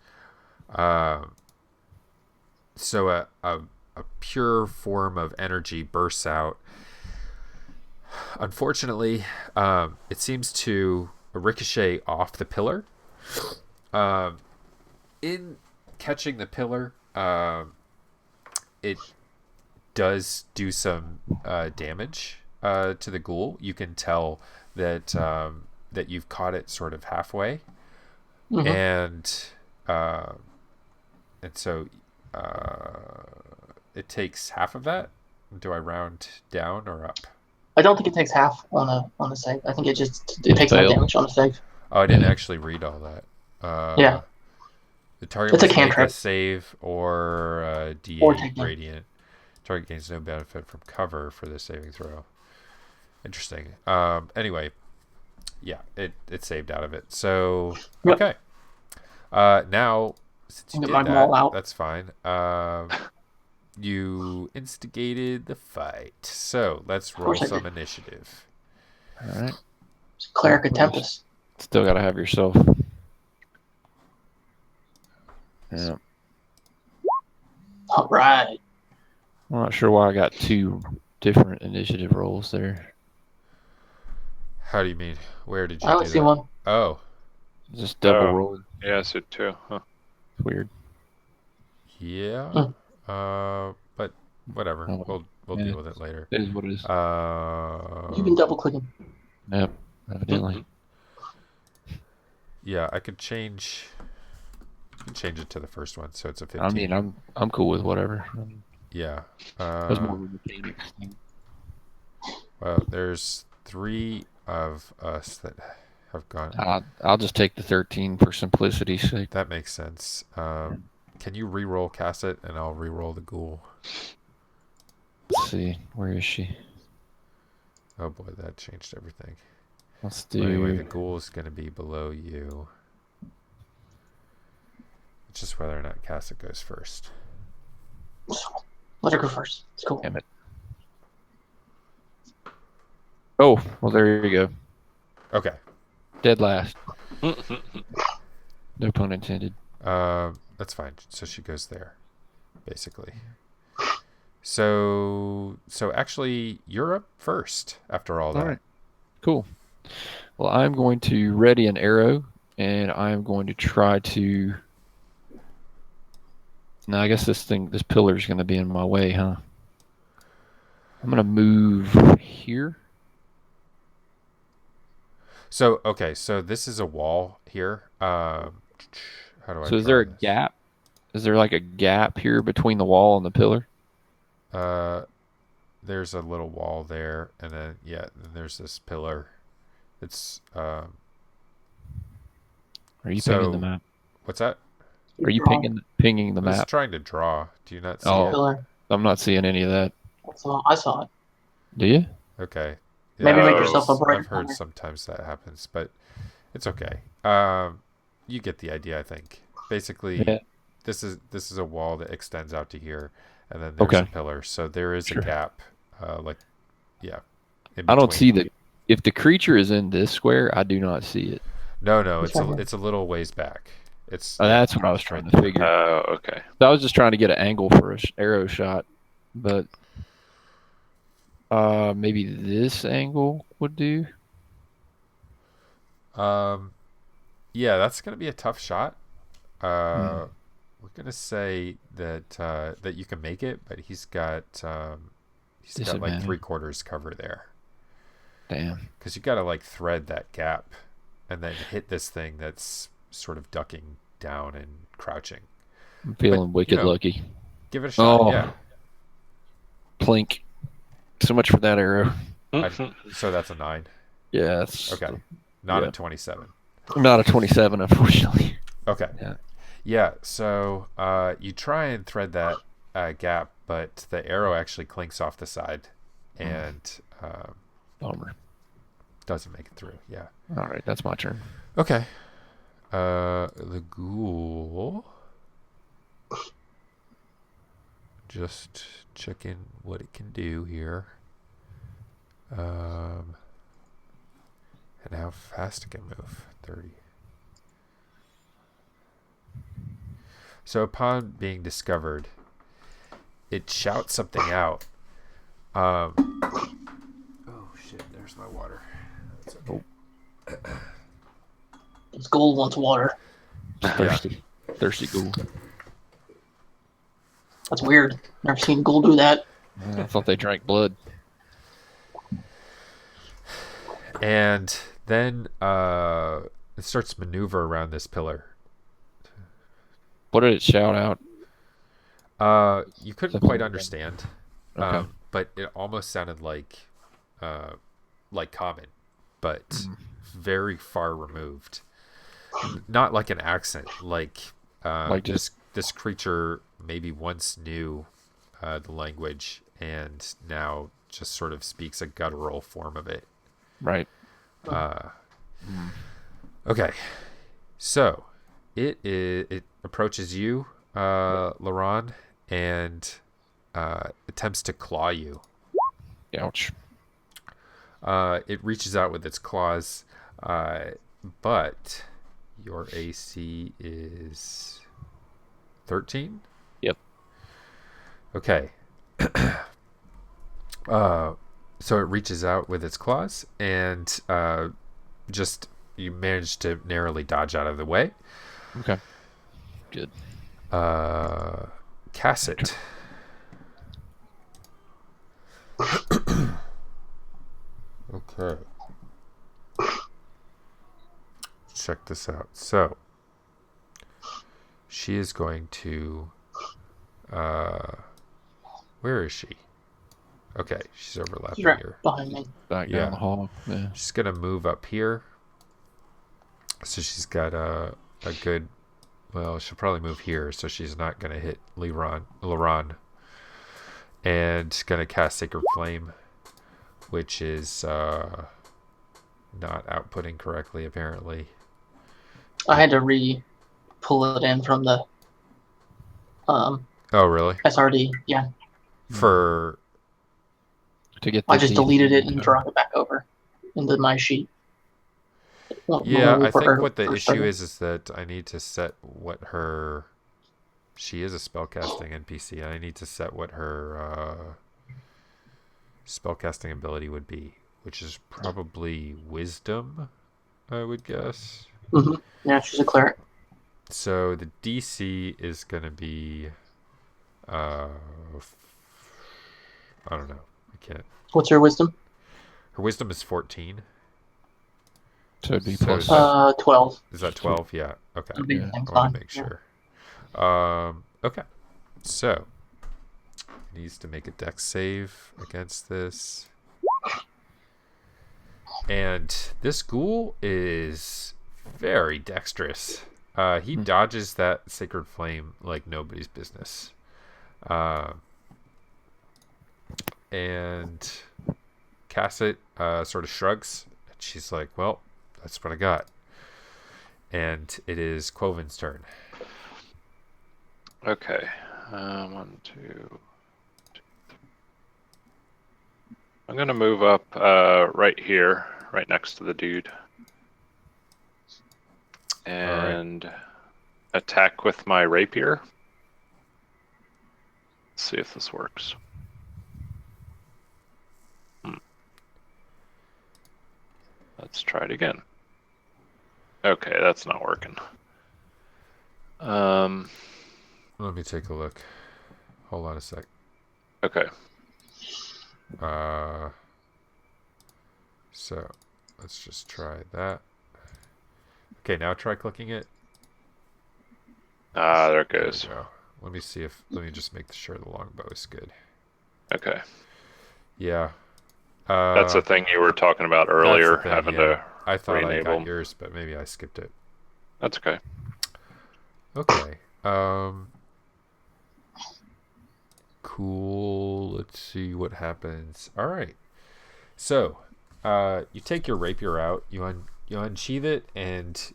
So a pure form of energy bursts out. Unfortunately, it seems to ricochet off the pillar. In catching the pillar, it does do some damage to the ghoul. You can tell that you've caught it sort of halfway, and so it takes half of that. Do I round down or up? I don't think it takes half on a save. I think it takes no damage on a save. Oh, I didn't actually read all that. Yeah. The target It's a must make cantrip. a save or D8 Or take radiant. Target gains no benefit from cover for this saving throw. Interesting. Anyway, yeah, it saved out of it. So okay. Now since you did that, that's fine. You instigated the fight. So let's roll some initiative. All right. Cleric of Tempest. Still got to have yourself. Yeah. All right. I'm not sure why I got 2 different initiative rolls there. How do you mean? Where did you I do don't see that? one. Oh. Just double rolling. Yeah, I see 2. Huh. It's weird. Yeah. But Whatever. Oh, We'll yeah, deal with it later. it is what it is. You can double click him. Yep, evidently. Yeah, I could change it to the first one, so it's a 15. I mean, I'm cool with whatever. Yeah. That's more of a mechanics thing. Well, there's 3 of us that have gone. I'll just take the 13 for simplicity's sake. That makes sense. Can you re-roll Cassette, and I'll re-roll the ghoul? Let's see, where is she? Oh boy, that changed everything. Let's Well, anyway, do. the ghoul is going to be below you. It's just whether or not Cassette goes first. Let her go first. It's cool. Damn it. Oh, well, there you go. Okay. Dead last. No pun intended. That's fine. So she goes there, basically. So actually, you're up first after all that. All right. Cool. Well, I'm going to ready an arrow, and I'm going to try to. Now, I guess this pillar is going to be in my way, huh? I'm going to move here. So okay, so this is a wall here. How do I? So is there a draw this? gap? Is there like a gap here between the wall and the pillar? There's a little wall there, and then then there's this pillar. It's Are you So- pinging the map? what's that? Are you Draw. pinging the I was map? trying to draw. Do you not see Oh. it? Pillar. I'm not seeing any of that. I saw it. Do you? Okay. Maybe make it's- yourself a brighter I've heard color. sometimes that happens, but it's okay. You get the idea, I think. Basically, Yeah. this is a wall that extends out to here, and then there's Okay. a pillar. So there is Sure. a gap. In I don't between. see the. If the creature is in this square, I do not see it. No, It's right here. it's a little ways back. It's That's what I was it's trying right to there. figure. Oh, okay. So I was just trying to get an angle for a arrow shot, but maybe this angle would do. Yeah, that's gonna be a tough shot. Hmm. We're gonna say that you can make it, but he's got like Disadvantage. 3/4 cover there, Damn. because you gotta like thread that gap, and then hit this thing that's sort of ducking down and crouching. I'm feeling wicked know, lucky. Give it a shot. Oh. Yeah. Plink. So much for that arrow. So that's a 9. Yeah, it's Okay. Not Yeah. a 27. not a 27, unfortunately. Okay. Yeah. Yeah. So you try and thread that gap, but the arrow actually clinks off the side, and Bummer. doesn't make it through. Yeah. All right, that's my turn. Okay. The ghoul. Just checking what it can do here. And how fast it can move. 30. So upon being discovered, it shouts something out. Oh shit! There's my water. That's okay. This gold wants water. Thirsty. Thirsty ghoul. That's weird. Never seen gold do that. I thought they drank blood. And then it starts to maneuver around this pillar. What did it shout out? You couldn't Something quite like that. understand, Okay. but it almost sounded like common, but very far removed. Not like an accent, like Like just- this creature maybe once knew the language and now just sort of speaks a guttural form of it. Right. Okay, so it approaches you, Laron, and attempts to claw you. Ouch. It reaches out with its claws, but your AC is 13? Yep. Okay. So it reaches out with its claws, and just you manage to narrowly dodge out of the way. Okay. Good. Cassette. Okay. Check this out. So, she is going to. Where is she? Okay, she's She's overlapping right here. behind me. Back Yeah. down the hall. Yeah. She's gonna move up here. So she's got a good. Well, she'll probably move here, so she's not gonna hit Laron. And gonna cast Sacred Flame, which is not outputting correctly apparently. I had to pull it in from the Oh really? SRD. Yeah, For To get I the just D- deleted it and drug it back over into my sheet. yeah, I think Her what the first issue started. is that I need to set what her. She is a spellcasting NPC. I need to set what her spellcasting ability would be, which is probably Wisdom, I would guess. Mm-hmm. Yeah, she's a cleric. So the DC is going to be, I don't know. I can't. What's her wisdom? Her Wisdom is 14. So it'd be So plus. is that- 12. Is that 12? Yeah. Okay. That'd be Yeah. the same I want fine. to make Yeah. sure. Okay. So it needs to make a dex save against this. And this ghoul is very dexterous. He dodges that Sacred Flame like nobody's business. And Casset sort of shrugs. And she's like, well, that's what I got. And it is Quoven's turn. Okay. 1, 2. I'm gonna move up right here, right next to the dude, and attack with my rapier. Let's see if this works. Let's try it again. Okay, that's not working. Let me take a look. Hold on a sec. Okay. So let's just try that. Okay, now try clicking it. There it There we goes. go. Let me just make sure the longbow is good. Okay. Yeah. That's the thing you were talking about That's earlier, the thing, having yeah. to I thought I re-enable. got yours, but maybe I skipped it. That's okay. Okay. Cool. Let's see what happens. All right. So, you take your rapier out, you unsheath it, and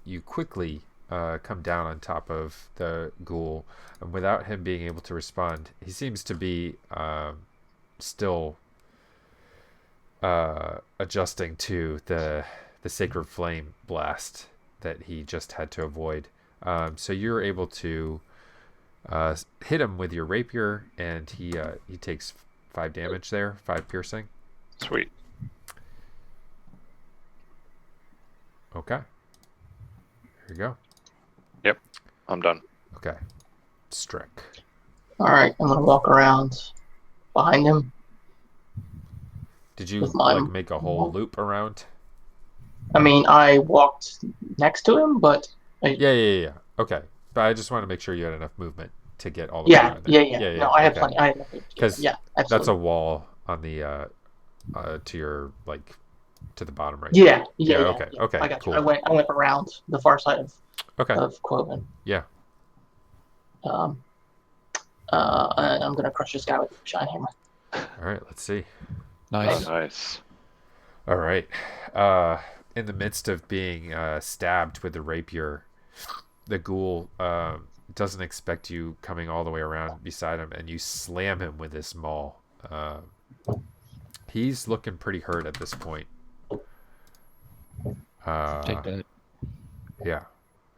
you quickly come down on top of the ghoul, and without him being able to respond, he seems to be still adjusting to the sacred flame blast that he just had to avoid. So you're able to hit him with your rapier, and he takes 5 damage there, 5 piercing. Sweet. Okay. Here you go. Yep. I'm done. Okay. Strick. All right, I'm gonna walk around behind him. Did you With my- like make a whole loop around? I mean, I walked next to him, but Yeah. Okay. But I just want to make sure you had enough movement to get all the way yeah. around there. No, I have okay. plenty. I have nothing. 'Cause Yeah, absolutely. That's a wall on the to your like to the bottom right. Yeah. Okay. I got Cool. you. I went around the far side Okay. of Quoven. Yeah. And I'm gonna crush this guy with a shine hammer. All right. Let's see. Nice. Oh, nice. All right. In the midst of being stabbed with the rapier, the ghoul doesn't expect you coming all the way around beside him, and you slam him with this maul. He's looking pretty hurt at this point. Take that. Yeah.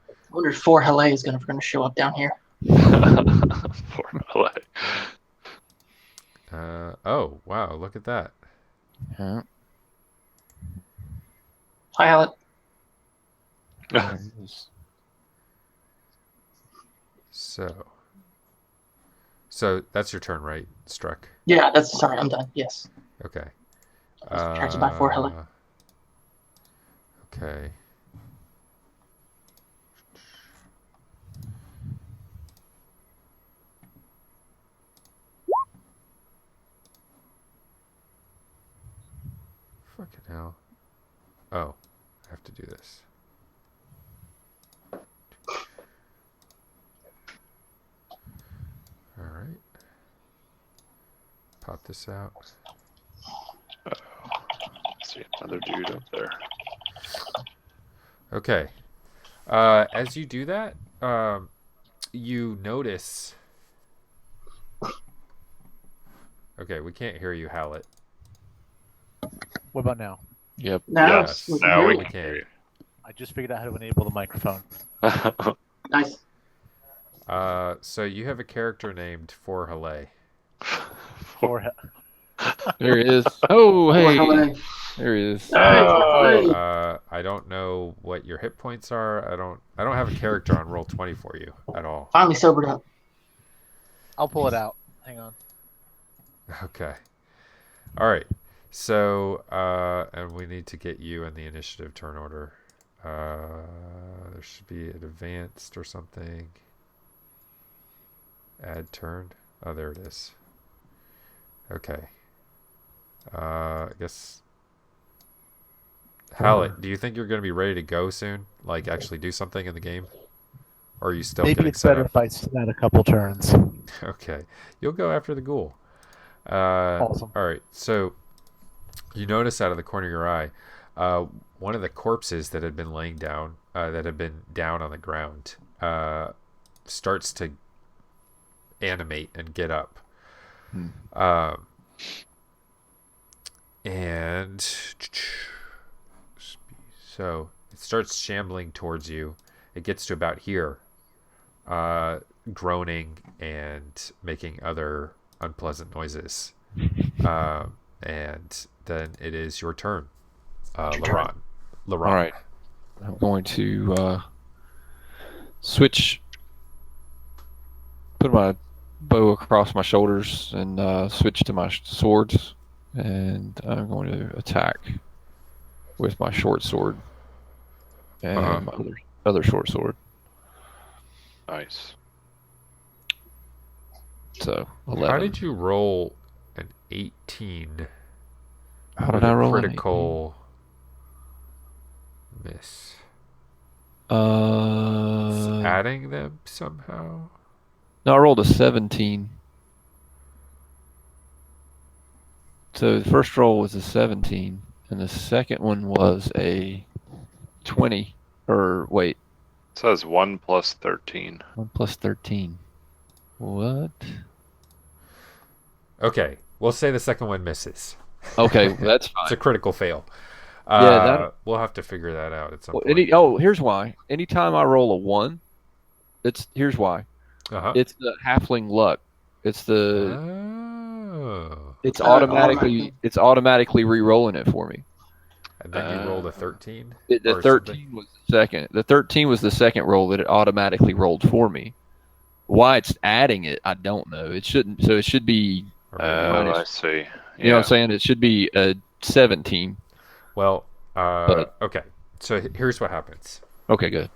I wonder if 4 Hele is gonna show up down here. Poor LA. Oh, wow. Look at that. Yeah. Hi, Alec. There it is. So that's your turn, right? Struck. Yeah, that's sorry. I'm done. Yes. Okay. I was attracted by 4 Helen. Okay. Fucking hell. Oh, I have to do this. Alright. Pop this out. See another dude up there. Okay. As you do that, you notice. Okay, we can't hear you, Hallett. What about now? Yep. Now, Yes. we can Now hear we you. We can can. hear you. I just figured out how to enable the microphone. Nice. So you have a character named For Hale. Or There he is. Oh, hey. Helen. There he is. Hey, Oh. hey. I don't know what your hit points are. I don't have a character on roll 20 for you at all. Finally sobered up. I'll pull it out. Hang on. Okay. All right. So, and we need to get you in the initiative turn order. There should be an advanced or something. Add turn. Oh, there it is. Okay. I guess. Hallett, do you think you're going to be ready to go soon? Like, actually do something in the game? Or are you still Maybe getting it's set better up? if I sit out a couple turns. Okay. You'll go after the ghoul. Awesome. All right. So you notice out of the corner of your eye, one of the corpses that had been laying down, that had been down on the ground, starts to animate and get up. And so it starts shambling towards you. It gets to about here, groaning and making other unpleasant noises. And then it is your turn, Laurent. All right. I'm going to switch, put my bow across my shoulders and switch to my swords. And I'm going to attack with my short sword and my other short sword. Nice. So 11. How did you roll an 18? How with did I a roll an critical miss? Adding them somehow? No, I rolled a 17. So the first roll was a 17, and the second one was a 20. Or wait, It says 1 plus 13. 1 plus 13. What? Okay, we'll say the second one misses. Okay, well, that's It's fine. a critical fail. We'll have to figure that out at some Well, point. here's why. Anytime I roll a 1, here's why. Uh-huh. It's the halfling luck. It's the Oh. it's automatically. automatically re-rolling it for me. And then you rolled a 13? The or 13 something? was the second. The 13 was the second roll that it automatically rolled for me. Why it's adding it, I don't know. It shouldn't. So it should be. Or maybe Oh, minus- I see. Yeah. You know what I'm saying? It should be a 17. Well, But- okay. So here's what happens. Okay, good.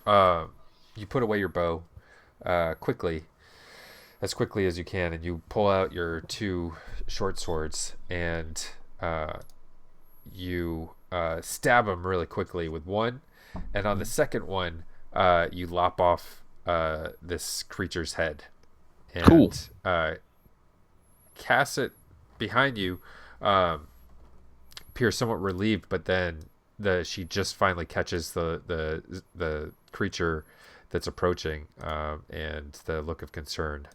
You put away your bow quickly as you can, and you pull out your 2 short swords, and you stab them really quickly with one, and on the second one, you lop off this creature's head. And, Cool. Cassette behind you appears somewhat relieved, but then she just finally catches the creature that's approaching, and the look of concern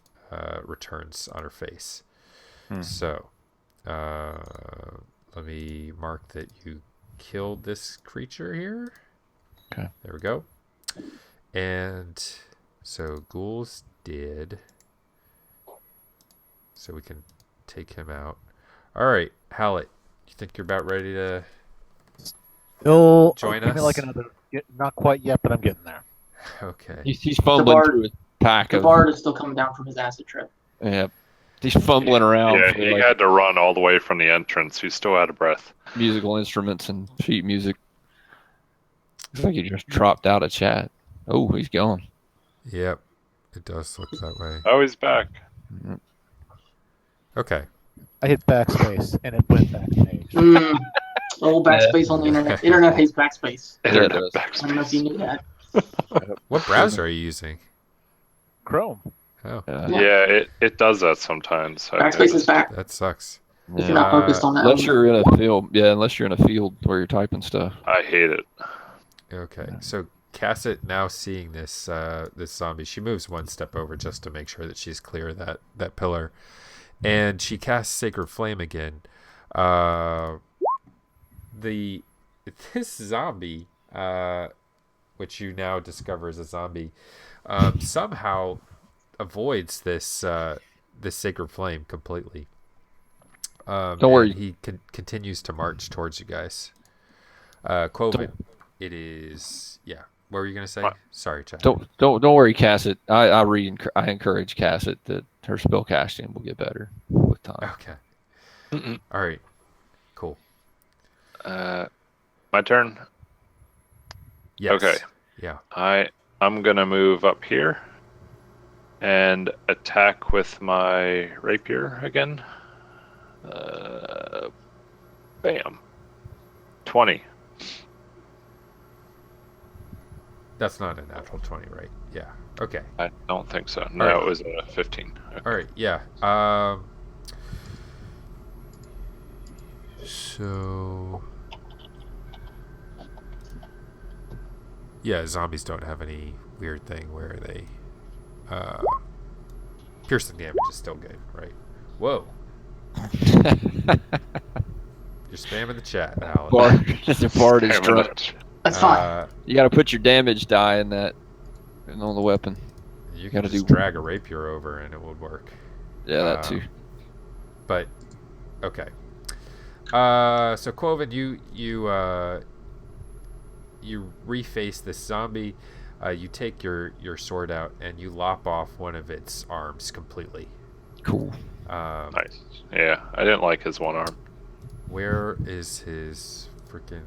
returns on her face. So let me mark that you killed this creature here. Okay. There we go. And so Ghoul's dead. So we can take him out. All right, Hallett, you think you're about ready to join give me us? like another. Not quite yet, but I'm getting there. Okay. He's fumbling bard- through his pack The of. bard is still coming down from his acid trip. Yeah. He's fumbling around Yeah, for he like had to run all the way from the entrance. He's still out of breath. musical instruments and sheet music. Looks like he just dropped out of chat. Oh, he's gone. Yep, it does look that way. Oh, he's back. Okay. I hit backspace and it went backspace. Old backspace on the internet. Internet hates backspace. Yeah, it Internet does. I don't know if you backspace. knew that. What browser are you using? Chrome. Oh, Yeah, it does that sometimes. I've Backspace is noticed. back that sucks. if you're not focused on that. Unless you're in a field, unless you're in a field where you're typing stuff. I hate it. Okay, so Cassette now seeing this this zombie, she moves one step over just to make sure that she's clear of that pillar, and she casts Sacred Flame again. This zombie, which you now discover is a zombie, somehow avoids this this Sacred Flame completely. Don't worry. He continues to march towards you guys. Quoven, it is. Yeah. What were you gonna say? What? Sorry, Chad. Don't worry, Cassette. I encourage Cassette that her spell casting will get better with time. Okay. All right. Cool. My turn. Yes. Okay. Yeah. I'm gonna move up here and attack with my rapier again. Bam. 20. That's not a natural 20, right? Yeah. Okay. I don't think so. No, Alright. it was a 15. Okay. All right. Yeah. So. Yeah, zombies don't have any weird thing where they. Piercing damage is still good, right? Whoa. You're spamming the chat, Alan. The bard is Damn drunk. it. That's fine. You got to put your damage die in that, and on the weapon. You can Gotta just do- drag a rapier over and it would work. Yeah, that too. But okay. So Quoven, you reface this zombie. You take your sword out and you lop off one of its arms completely. Cool. Nice. Yeah, I didn't like his one arm. Where is his freaking?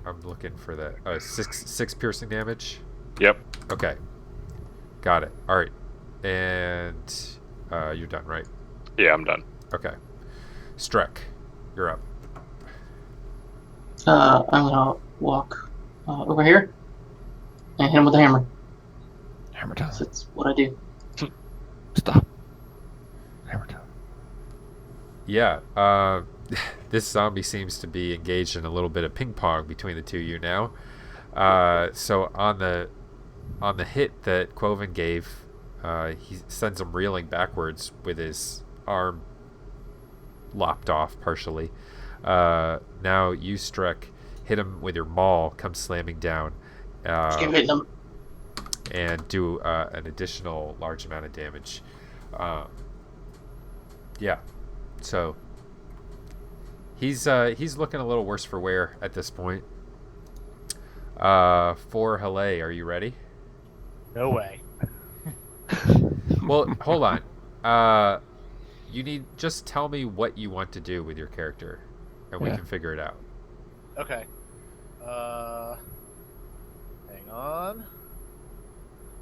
I'm looking for that. Six piercing damage. Yep. Okay. Got it. All right. And you're done, right? Yeah, I'm done. Okay. Strek, you're up. I'm gonna walk over here and hit him with the hammer. Hammer time. That's what I do. Stop. Hammer time. Yeah. This zombie seems to be engaged in a little bit of ping pong between the two of you now. So on the hit that Quoven gave, he sends him reeling backwards with his arm lopped off partially. Now you, Strek, hit him with your maul, come slamming down, Keep hitting him. and do an additional large amount of damage. Yeah. So he's looking a little worse for wear at this point. For Hale, are you ready? No way. Well, hold on. You need just tell me what you want to do with your character, and we Yeah. can figure it out. Okay. Hang on.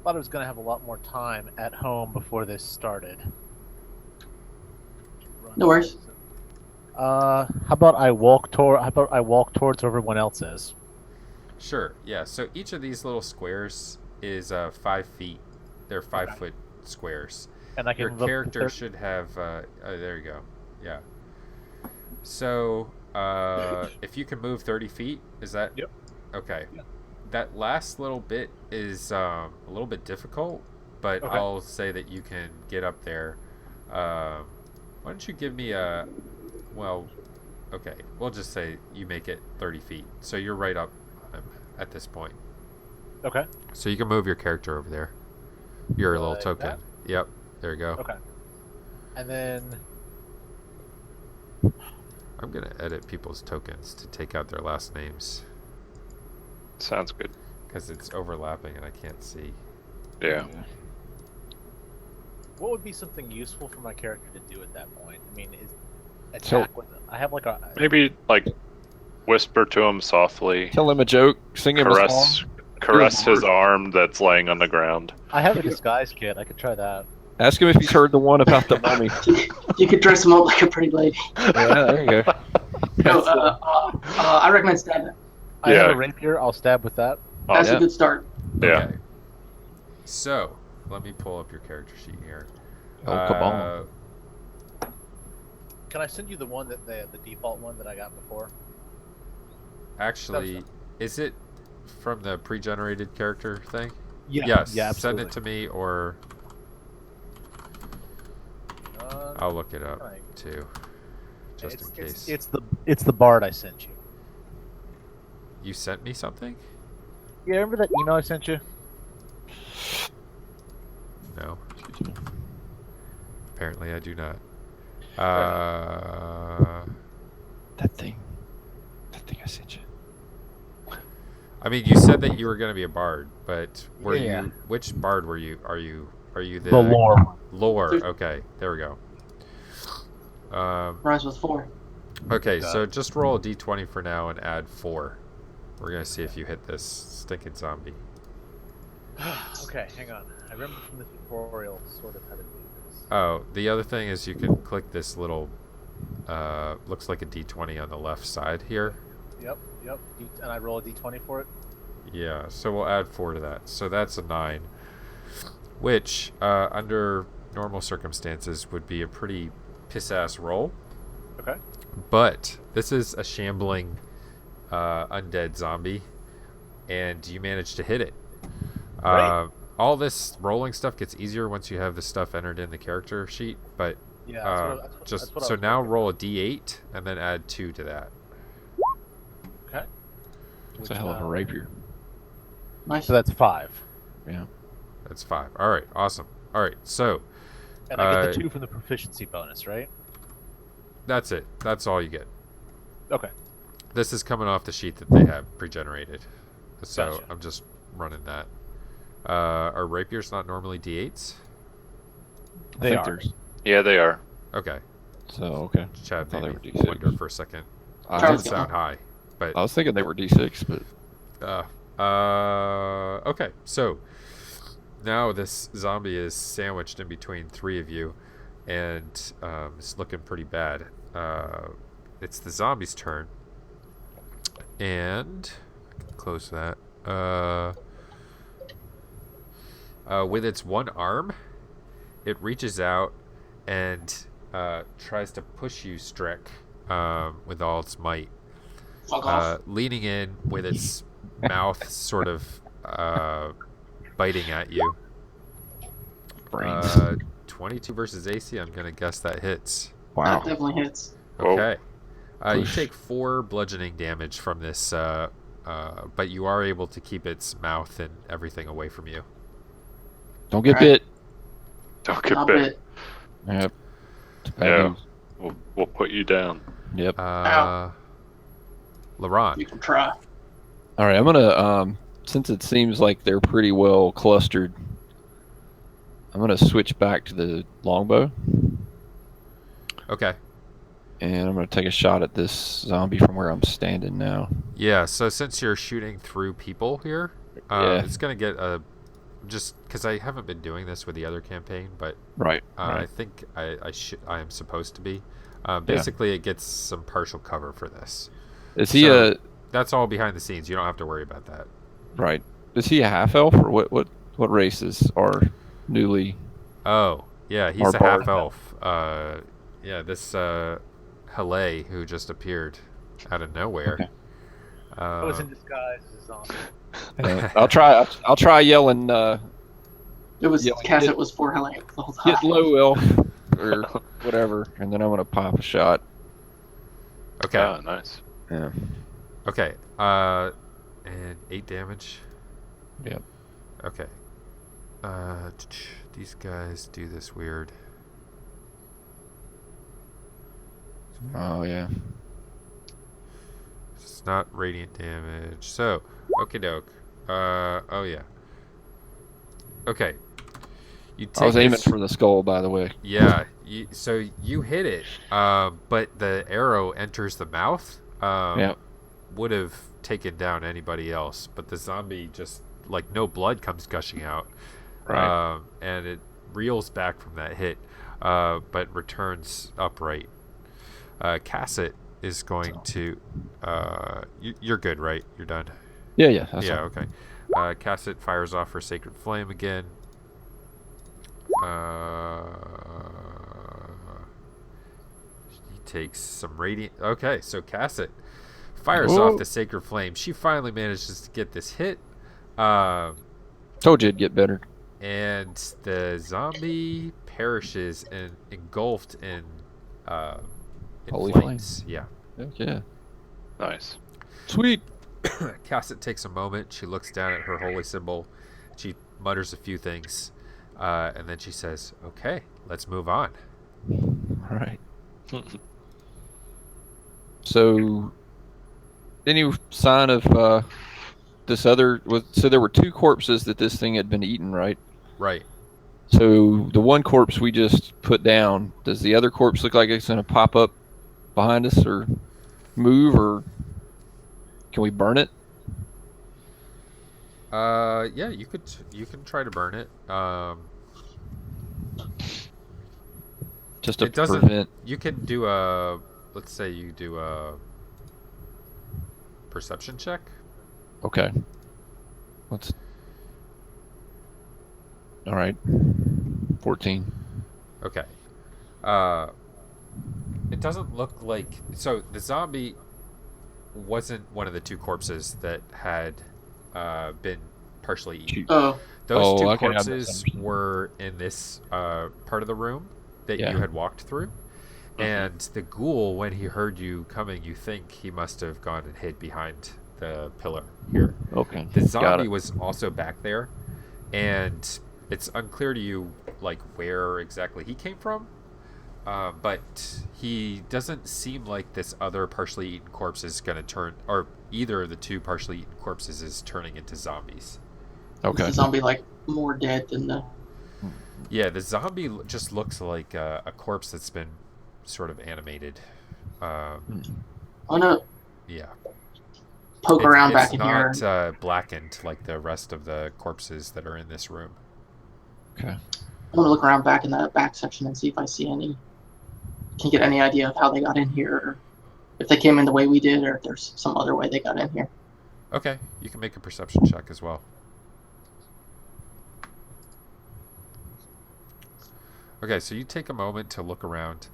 Thought I was gonna have a lot more time at home before this started. No worries. How about I walk towards where everyone else is? Sure. Yeah. So each of these little squares is 5 feet. They're 5-foot squares. And I can Your look character should have. There you go. Yeah. So if you can move 30 feet, is that? Yep. Okay. Yep. That last little bit is a little bit difficult, but Okay. I'll say that you can get up there. Why don't you give me a? Well, okay. We'll just say you make it 30 feet, so you're right up at this point. Okay. So you can move your character over there. Your little Like token. that? Yep. There you go. Okay. And then I'm gonna edit people's tokens to take out their last names Sounds good. because it's overlapping and I can't see. Yeah. What would be something useful for my character to do at that point? I mean, is So- attack with? I have like a Maybe like whisper to him softly, Tell him a joke. Sing him a song. caress You're a his bard. arm that's laying on the ground. I have a disguise kit. I could try that. Ask him if he's heard the one about the mummy. You could dress him up like a pretty lady. Yeah, there you go. No, I recommend stabbing. I have Yeah. a rapier. I'll stab with that. That's Yeah. a good start. Yeah. Okay. So, let me pull up your character sheet here. Oh, come on. Can I send you the one that the default one that I got before? Actually, is it from the pre-generated character thing? Yeah. Yes. Yeah. Send Absolutely. it to me, or I'll look it up Right. too, just in case. It's the bard I sent you. You sent me something? Yeah, remember that email I sent you? No. Apparently, I do not. That thing I sent you. I mean, you said that you were going to be a bard, but were Yeah. you? Which bard were you? Are you the lore one. Lore. Okay, there we go. Rhymes with 4. Okay, so just roll a d20 for now and add 4. We're gonna see if you hit this stinking zombie. Okay, hang on. I remember from the tutorial sort of how to do this. Oh, the other thing is you can click this little, looks like a d20 on the left side here. Yep. And I roll a d20 for it. Yeah, so we'll add 4 to that. So that's a 9, which, under normal circumstances, would be a pretty piss-ass roll. Okay. But this is a shambling undead zombie, and you managed to hit it. Great. All this rolling stuff gets easier once you have the stuff entered in the character sheet, but Yeah. just that's what I so was now thinking. roll a d8 and then add 2 to that. Okay. It's a hell of a rapier. Nice. So that's 5. Yeah. That's 5. All right, awesome. All right, so And I get the 2 from the proficiency bonus, right? that's it. That's all you get. Okay. This is coming off the sheet that they have pre-generated, so Gotcha. I'm just running that. Are rapiers not normally d8s? I They think are. there's. Yeah, they are. Okay, So okay. Chad thought they made me were D6. wonder for a second. I, It Charles- did sound high, but I was thinking they were D6, but okay. So now this zombie is sandwiched in between 3 of you, and it's looking pretty bad. It's the zombie's turn, and I can close that. With its one arm, it reaches out and tries to push you, Strick, with all its might. Fuck off. Leaning in with its mouth sort of biting at you. brains. 22 versus AC, I'm going to guess that hits. Wow. That definitely hits. Whoa. Okay. You Push. take 4 bludgeoning damage from this, but you are able to keep its mouth and everything away from you. Don't get Alright. bit. Don't get Not bit. bit. Yep. It's bad Yeah. news. We'll put you down. Yep. Laurent. You can try. All right. I'm gonna since it seems like they're pretty well clustered, I'm gonna switch back to the longbow, Okay. and I'm gonna take a shot at this zombie from where I'm standing now. Yeah, so since you're shooting through people here, Yeah. it's going to get a... Just because I haven't been doing this with the other campaign, but Right. I right. think I am supposed to be. Basically, it gets some partial cover for this. Is he so- That's all behind the scenes. You don't have to worry about that. right? Is he a half elf or what races are newly? Oh, yeah, he's Or a bard. half elf. Yeah, this Hele who just appeared out of nowhere. Okay. I was in disguise as a zombie. I'll try yelling. It was Yeah, Cassette was for Helen the whole time. Get low, elf, or whatever, and then I'm gonna pop a shot. Okay. Ah, nice. Yeah. Okay. And 8 damage. Yep. Okay. These guys do this weird. Oh yeah. It's not radiant damage. So, okie doke. Oh yeah. Okay. You I was take aiming this- for the skull, by the way. Yeah, so you hit it, but the arrow enters the mouth. Yeah. Would have taken down anybody else, but the zombie just like no blood comes gushing out, Right. and it reels back from that hit, but returns upright. Cassett is going to. You're good, right? You're done. Yeah. That's Yeah. all. Okay. Cassett fires off her sacred flame again. He takes some radiant. Okay, so Cassett fires off Whoa. the sacred flame. She finally manages to get this hit, um, Told you it'd get better. and the zombie perishes and engulfed in Holy flames. Yeah. Heck yeah. Nice. Sweet. Cassett takes a moment. She looks down at her holy symbol. She mutters a few things, and then she says, "Okay, let's move on." All right. So, any sign of this other? So there were 2 corpses that this thing had been eaten, right? Right. So the one corpse we just put down, does the other corpse look like it's going to pop up behind us or move, or can we burn it? Yeah, you can try to burn it. Just to It doesn't. prevent. You can do a. Let's say you do a perception check. Okay. Let's. All right. 14. Okay. It doesn't look like. So the zombie wasn't one of the 2 corpses that had been partially eaten. Oh, Those 2 okay, I corpses misunderstood. were in this part of the room that Yeah. you had walked through. And the ghoul, when he heard you coming, you think he must have gone and hid behind the pillar here. Okay. The Got zombie it. was also back there, and it's unclear to you like where exactly he came from. But he doesn't seem like this other partially eaten corpse is going to turn, or either of the 2 partially eaten corpses is turning into zombies. Okay. is the zombie like more dead than the? Yeah, the zombie just looks like a corpse that's been sort of animated. I'm gonna Yeah. poke around back in here. It's not blackened like the rest of the corpses that are in this room. Okay. I'm gonna look around back in that back section and see if I see any. Can get any idea of how they got in here, or if they came in the way we did, or if there's some other way they got in here. Okay, you can make a perception check as well. Okay, so you take a moment to look around.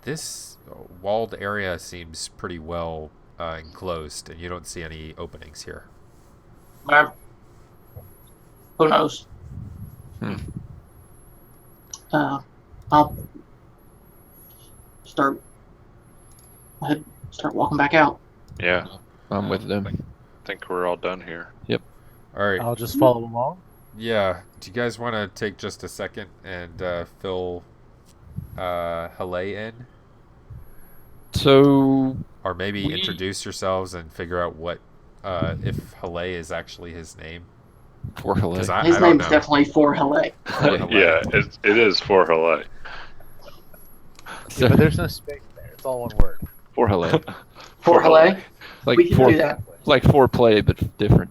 This walled area seems pretty well enclosed, and you don't see any openings here. Whatever. Who knows? Hmm. I'll start walking back out. Yeah, I'm with them. I think we're all done here. All right. I'll just follow along. Yeah. Do you guys want to take just a second and fill Haley in? So Or maybe We- introduce yourselves and figure out what if Haley is actually his name. for Helene. Because I His don't name's know. definitely for Helene. Haley. Yeah, it is for Hawaii. Yeah, but there's no space there. It's all one word. For Helene. For Helene? Like We can for, do that. like foreplay, but different.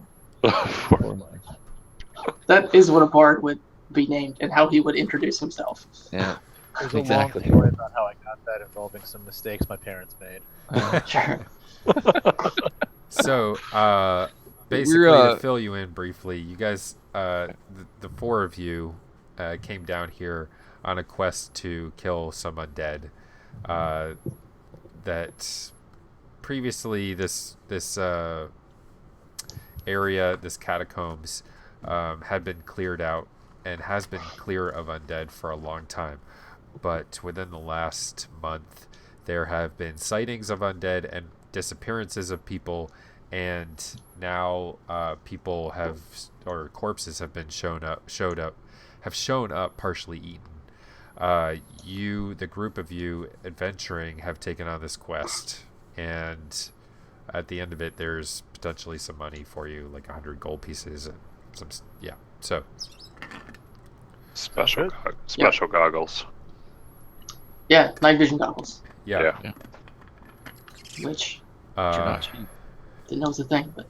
That is what a bard would be named and how he would introduce himself. Yeah. There's Exactly. a long story about how I got that involving some mistakes my parents made. Sure. So, basically, We're, to fill you in briefly, you guys, the 4 of you, came down here on a quest to kill some undead. That previously, this area, this catacombs, had been cleared out and has been clear of undead for a long time. But within the last month, there have been sightings of undead and disappearances of people, and now people have, or corpses have been shown up partially eaten. You, the group of you adventuring, have taken on this quest, and at the end of it, there's potentially some money for you, like 100 gold pieces and some, yeah. So good. Special goggles. Yeah, night vision goggles, Yeah. which But you're Uh, not cheap. didn't know was a thing, but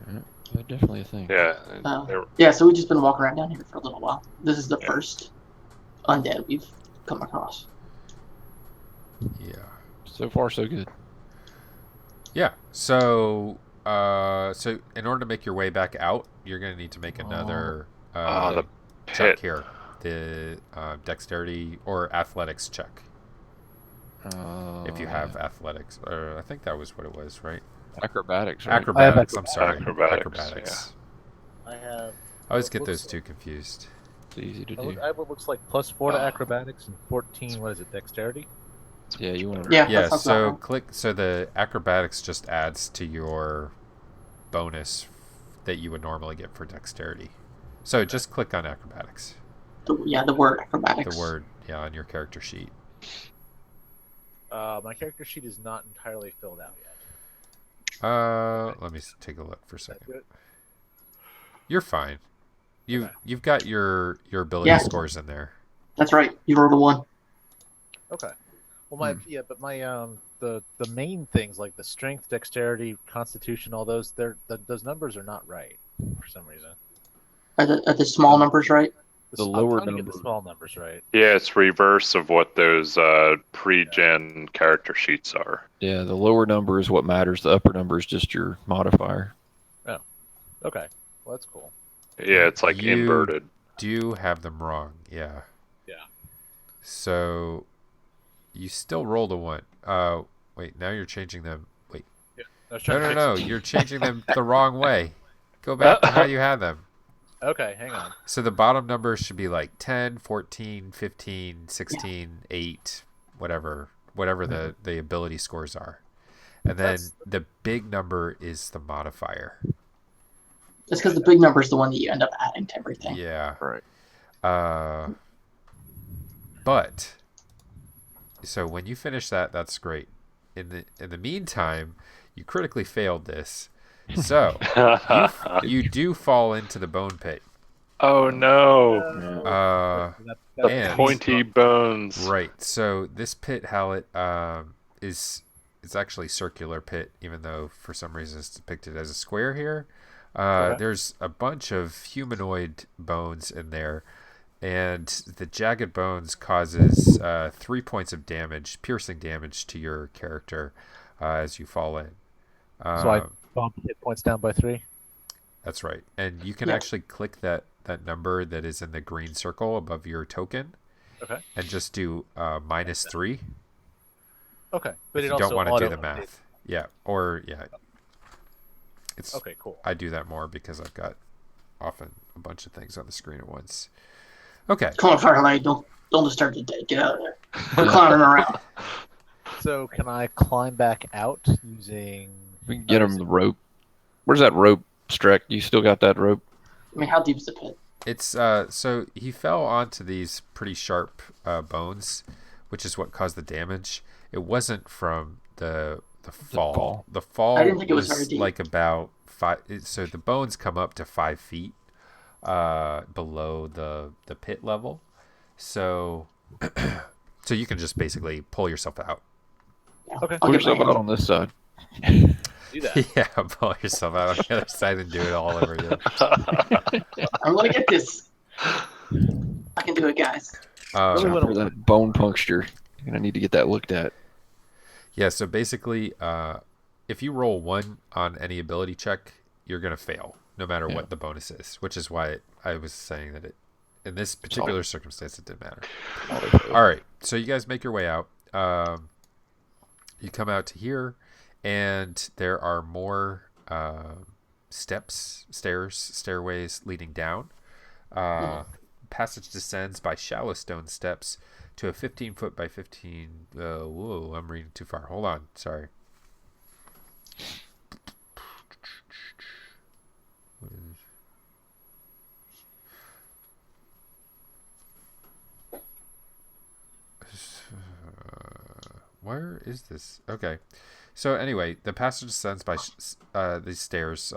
Yeah, they're definitely a thing. Yeah. yeah. So we've just been walking around down here for a little while. This is the Yeah. first undead we've come across. yeah. So far, so good. Yeah. So in order to make your way back out, you're going to need to make another the check pit. here. The dexterity or athletics check. If you have athletics. Or I think that was what it was, right? Acrobatics, right? Acrobatics. I'm sorry. Acrobatics, I have. I always what get looks those two confused. It's easy to I do. have what looks like +4 to acrobatics and 14. What is it? Dexterity. Yeah, you want to. Yeah, Yeah, that sounds so about right. so the acrobatics just adds to your bonus that you would normally get for dexterity. So just click on acrobatics. The word acrobatics. The word, yeah, on your character sheet. My character sheet is not entirely filled out yet. Let me take a look for a Is that second. good? You're fine. Okay. You've got your ability Yeah. scores in there. That's right. You rolled a 1. Okay. Well, my but my the main things like the strength, dexterity, constitution, all those those numbers are not right for some reason. Are the small numbers right? The I'm lower trying to get the number. small numbers right. Yeah, it's reverse of what those pre-gen character sheets are. Yeah, the lower number is what matters. The upper number is just your modifier. Okay. Well, that's cool. Yeah, it's like You inverted. do have them wrong, yeah. Yeah. So you still rolled a 1. Wait, now you're changing them. Wait. I was trying to fix No. it. You're changing them the wrong way. Go back to how you had them. Okay, hang on. So the bottom numbers should be like 10, 14, 15, 16, 8, whatever the ability scores are. And then the big number is the modifier. Just because the big number is the one that you end up adding to everything. Yeah. Right. But so when you finish that, that's great. In the meantime, you critically failed this. So you do fall into the bone pit. Oh no! Yeah. The and- pointy bones. Right. So this pit, Hallett, is actually circular pit, even though for some reason it's depicted as a square here. Okay. There's a bunch of humanoid bones in there, and the jagged bones causes 3 points of damage, piercing damage to your character as you fall in. So I bump hit points down by 3. That's right. And you can Yeah. actually click that number that is in the green circle above your token. Okay. And just do -3. Okay. But If it you don't also want to do auto the math. Yeah. Or, yeah. It's Okay, cool. I do that more because I've got often a bunch of things on the screen at once. Okay. Come on, Firelight, don't disturb the dead. Get out of there. We're clowning around. So can I climb back out using? We can get him the rope. Where's that rope, Streck? You still got that rope? I mean, how deep is the pit? It's so he fell onto these pretty sharp bones, which is what caused the damage. It wasn't from the fall. The fall I didn't think it was very deep. like about 5. So the bones come up to 5 feet below the pit level. So so you can just basically pull yourself out. Yeah. Okay. I'll Pull get my yourself out hand. on this side. Do that. Yeah, pull yourself out on the other side and do it all over again. I'm gonna get this. I can do it, guys. Really Um, wanna- For that bone puncture. You're going to need to get that looked at. Yeah, so basically, if you roll 1 on any ability check, you're going to fail, no matter Yeah. what the bonus is, which is why I was saying that in this particular circumstance, it didn't matter. All right, so you guys make your way out. You come out to here, and there are more stairways leading down. Passage descends by shallow stone steps to a 15-foot by 15. Whoa, I'm reading too far. Hold on, sorry. Where is this? Okay. So anyway, the passage descends by these stairs.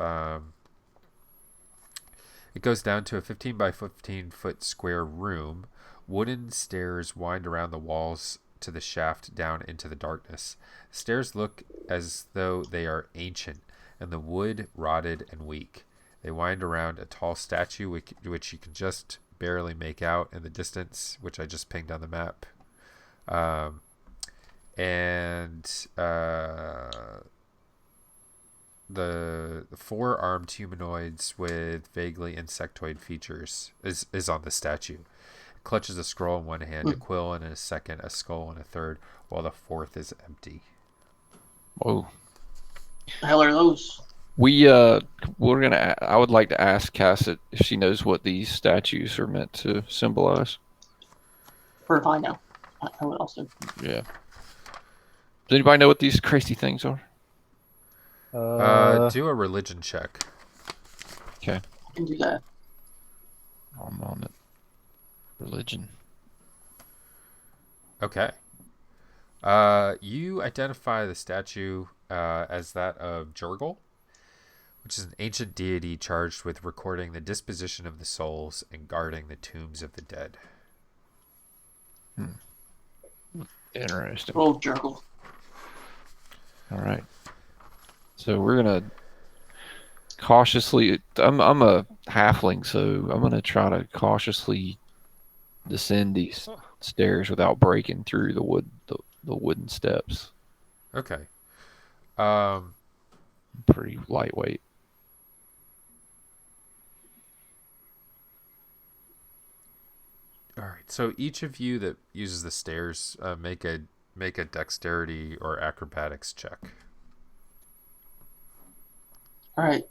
It goes down to a 15 by 15 foot square room. Wooden stairs wind around the walls to the shaft down into the darkness. Stairs look as though they are ancient, and the wood rotted and weak. They wind around a tall statue which you can just barely make out in the distance, which I just pinged on the map. The four-armed humanoids with vaguely insectoid features is on the statue. It clutches a scroll in one hand, a quill in a second, a skull in a third, while the fourth is empty. Whoa. The hell are those? We're gonna. I would like to ask Cassett if she knows what these statues are meant to symbolize. Or if I know. I would also. Yeah. Does anybody know what these crazy things are? Do a religion check. Okay. I can do that. I'm on it. Religion. Okay. You identify the statue as that of Jurgle, which is an ancient deity charged with recording the disposition of the souls and guarding the tombs of the dead. Interesting. Roll Jurgle. All right. So we're gonna cautiously. I'm a halfling, so I'm gonna try to cautiously descend these stairs without breaking through the wooden steps. Okay. Pretty lightweight. All right. So each of you that uses the stairs, make a dexterity or acrobatics check. All right.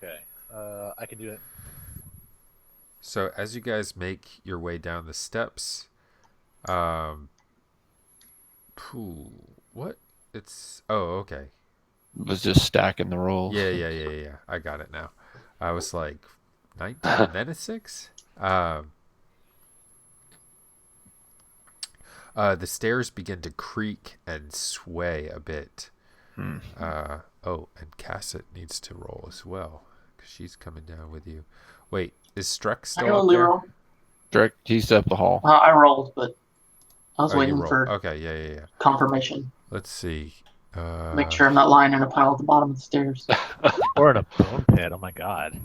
Okay. I can do it. So as you guys make your way down the steps, what? It's okay. It was just stacking the rolls. Yeah. I got it now. I was like 19 and then a 6. The stairs begin to creak and sway a bit. Hmm. And Cassett needs to roll as well because she's coming down with you. Wait, is Streck I still can up only there? roll. Direct. He's up the hall. I rolled, but I was Oh, you waiting rolled. for Okay, yeah. confirmation. Let's see. Make sure I'm not lying in a pile at the bottom of the stairs. Or in a bone pit. Oh my god.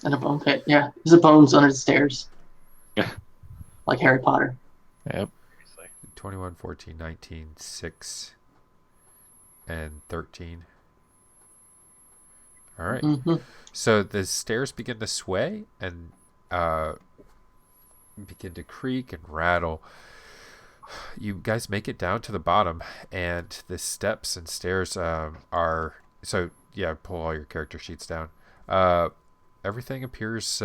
In a bone pit. Yeah, there's a bones under the stairs. Like Harry Potter. Yep. Seriously. 21, 14, 19, 6, and 13. All right. Mm-hmm. So the stairs begin to sway and begin to creak and rattle. You guys make it down to the bottom, and the steps and stairs are... So, yeah, pull all your character sheets down. Everything appears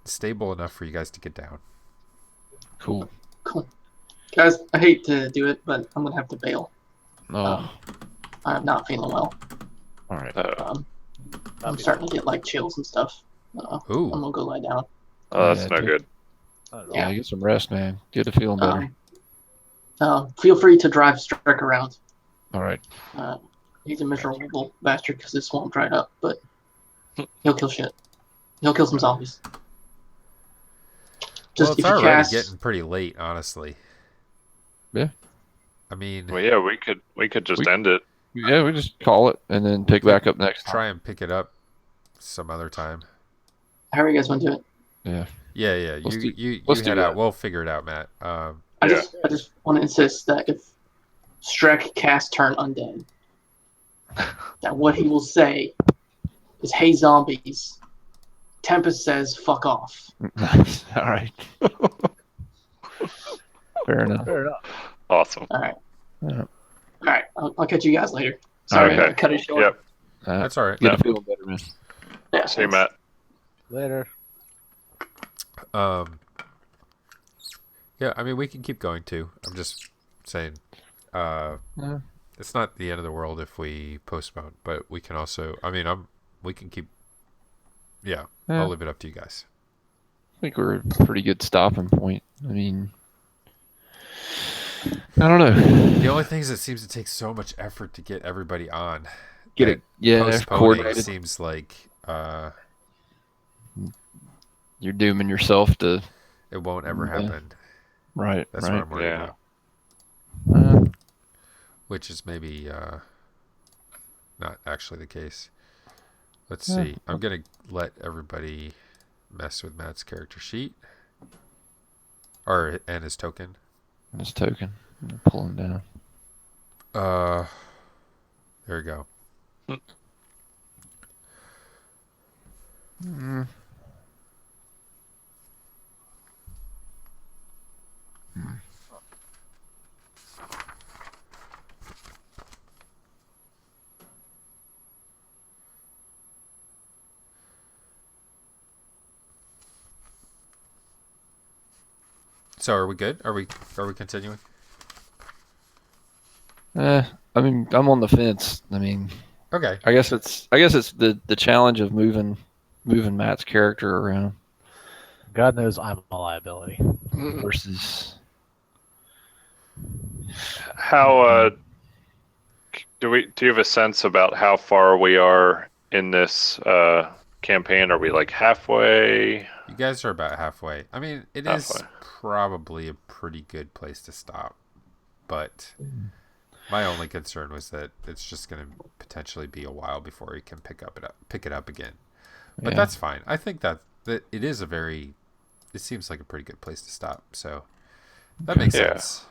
stable enough for you guys to get down. Cool. Cool. Guys, I hate to do it, but I'm going to have to bail. Oh. I'm not feeling well. All right. I'm starting to get like chills and stuff. Ooh. I'm going to go lie down. Oh, that's Yeah, no good. Yeah, get some rest, man. Get to feeling better. Feel free to drive Strick around. All right. He's a miserable bastard because his swamp dried up, but he'll kill shit. He'll kill some zombies. Well, Just it's if you already cast, getting pretty late, honestly. Yeah. I mean, Well, yeah, we could just end it. Yeah, we just call it and then pick back up next time. try and pick it up some other time. how are you guys want to do it? Yeah. Yeah. Let's do- You let's do head out. that. We'll figure it out, Matt. I just want to insist that if Strek casts turn undead, that what he will say is, "Hey zombies." Tempest says, "Fuck off." Nice. All right. Fair enough. Fair enough. Awesome. All right. Yeah. All right. I'll catch you guys later. Sorry, Okay. I cut it short. Yep. That's all right. Get to feeling better, man. Yeah, See you, thanks. Matt. Later. Yeah, I mean, we can keep going too. I'm just saying, it's not the end of the world if we postpone, but we can also. I mean, we can keep. Yeah, Yeah. I'll leave it up to you guys. I think we're a pretty good stopping point. I mean, I don't know. The only thing is, it seems to take so much effort to get everybody on Get it? Yeah, postponing coordinated. seems like You're dooming yourself to. it won't ever Yeah. happen. Right. That's what Right. I'm worried Yeah. about. Uh, Which is maybe not actually the case. Let's Yeah. see. I'm gonna let everybody mess with Matt's character sheet and his token. this token. I'm pulling down. There we go. Mm. So are we good? Are we continuing? I mean, I'm on the fence. I mean, Okay. I guess it's the challenge of moving Matt's character around God knows I'm a liability. versus. How do you have a sense about how far we are in this campaign? Are we like halfway? You guys are about halfway. I mean, it is Halfway. probably a pretty good place to stop. But my only concern was that it's just going to potentially be a while before he can pick it up again. But Yeah. that's fine. I think that it is it seems like a pretty good place to stop. So that makes Yeah. sense.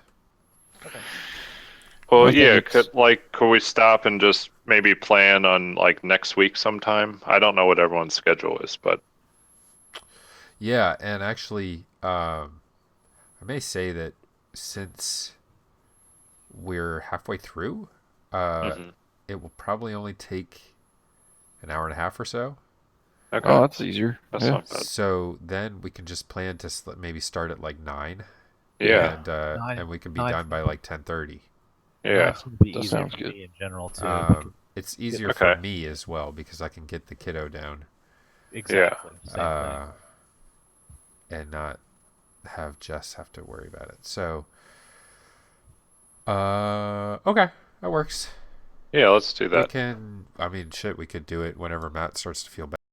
Well, I think yeah. it's- Could we stop and just maybe plan on like next week sometime? I don't know what everyone's schedule is, but Yeah, and actually, I may say that since we're halfway through, mhm. it will probably only take an hour and a half or so. Okay, Oh, that's easier. that's Yeah. not bad. So then we can just plan to maybe start at like 9, Yeah, and we can be Nine- done by like 10:30. yeah. It's gonna be That easier sounds for good. me in general too. It's easier for Okay. me as well because I can get the kiddo down Exactly. Same thing. and not have Jess have to worry about it. So, okay, that works. Yeah, let's do We that. can. I mean, shit, we could do it whenever Matt starts to feel better.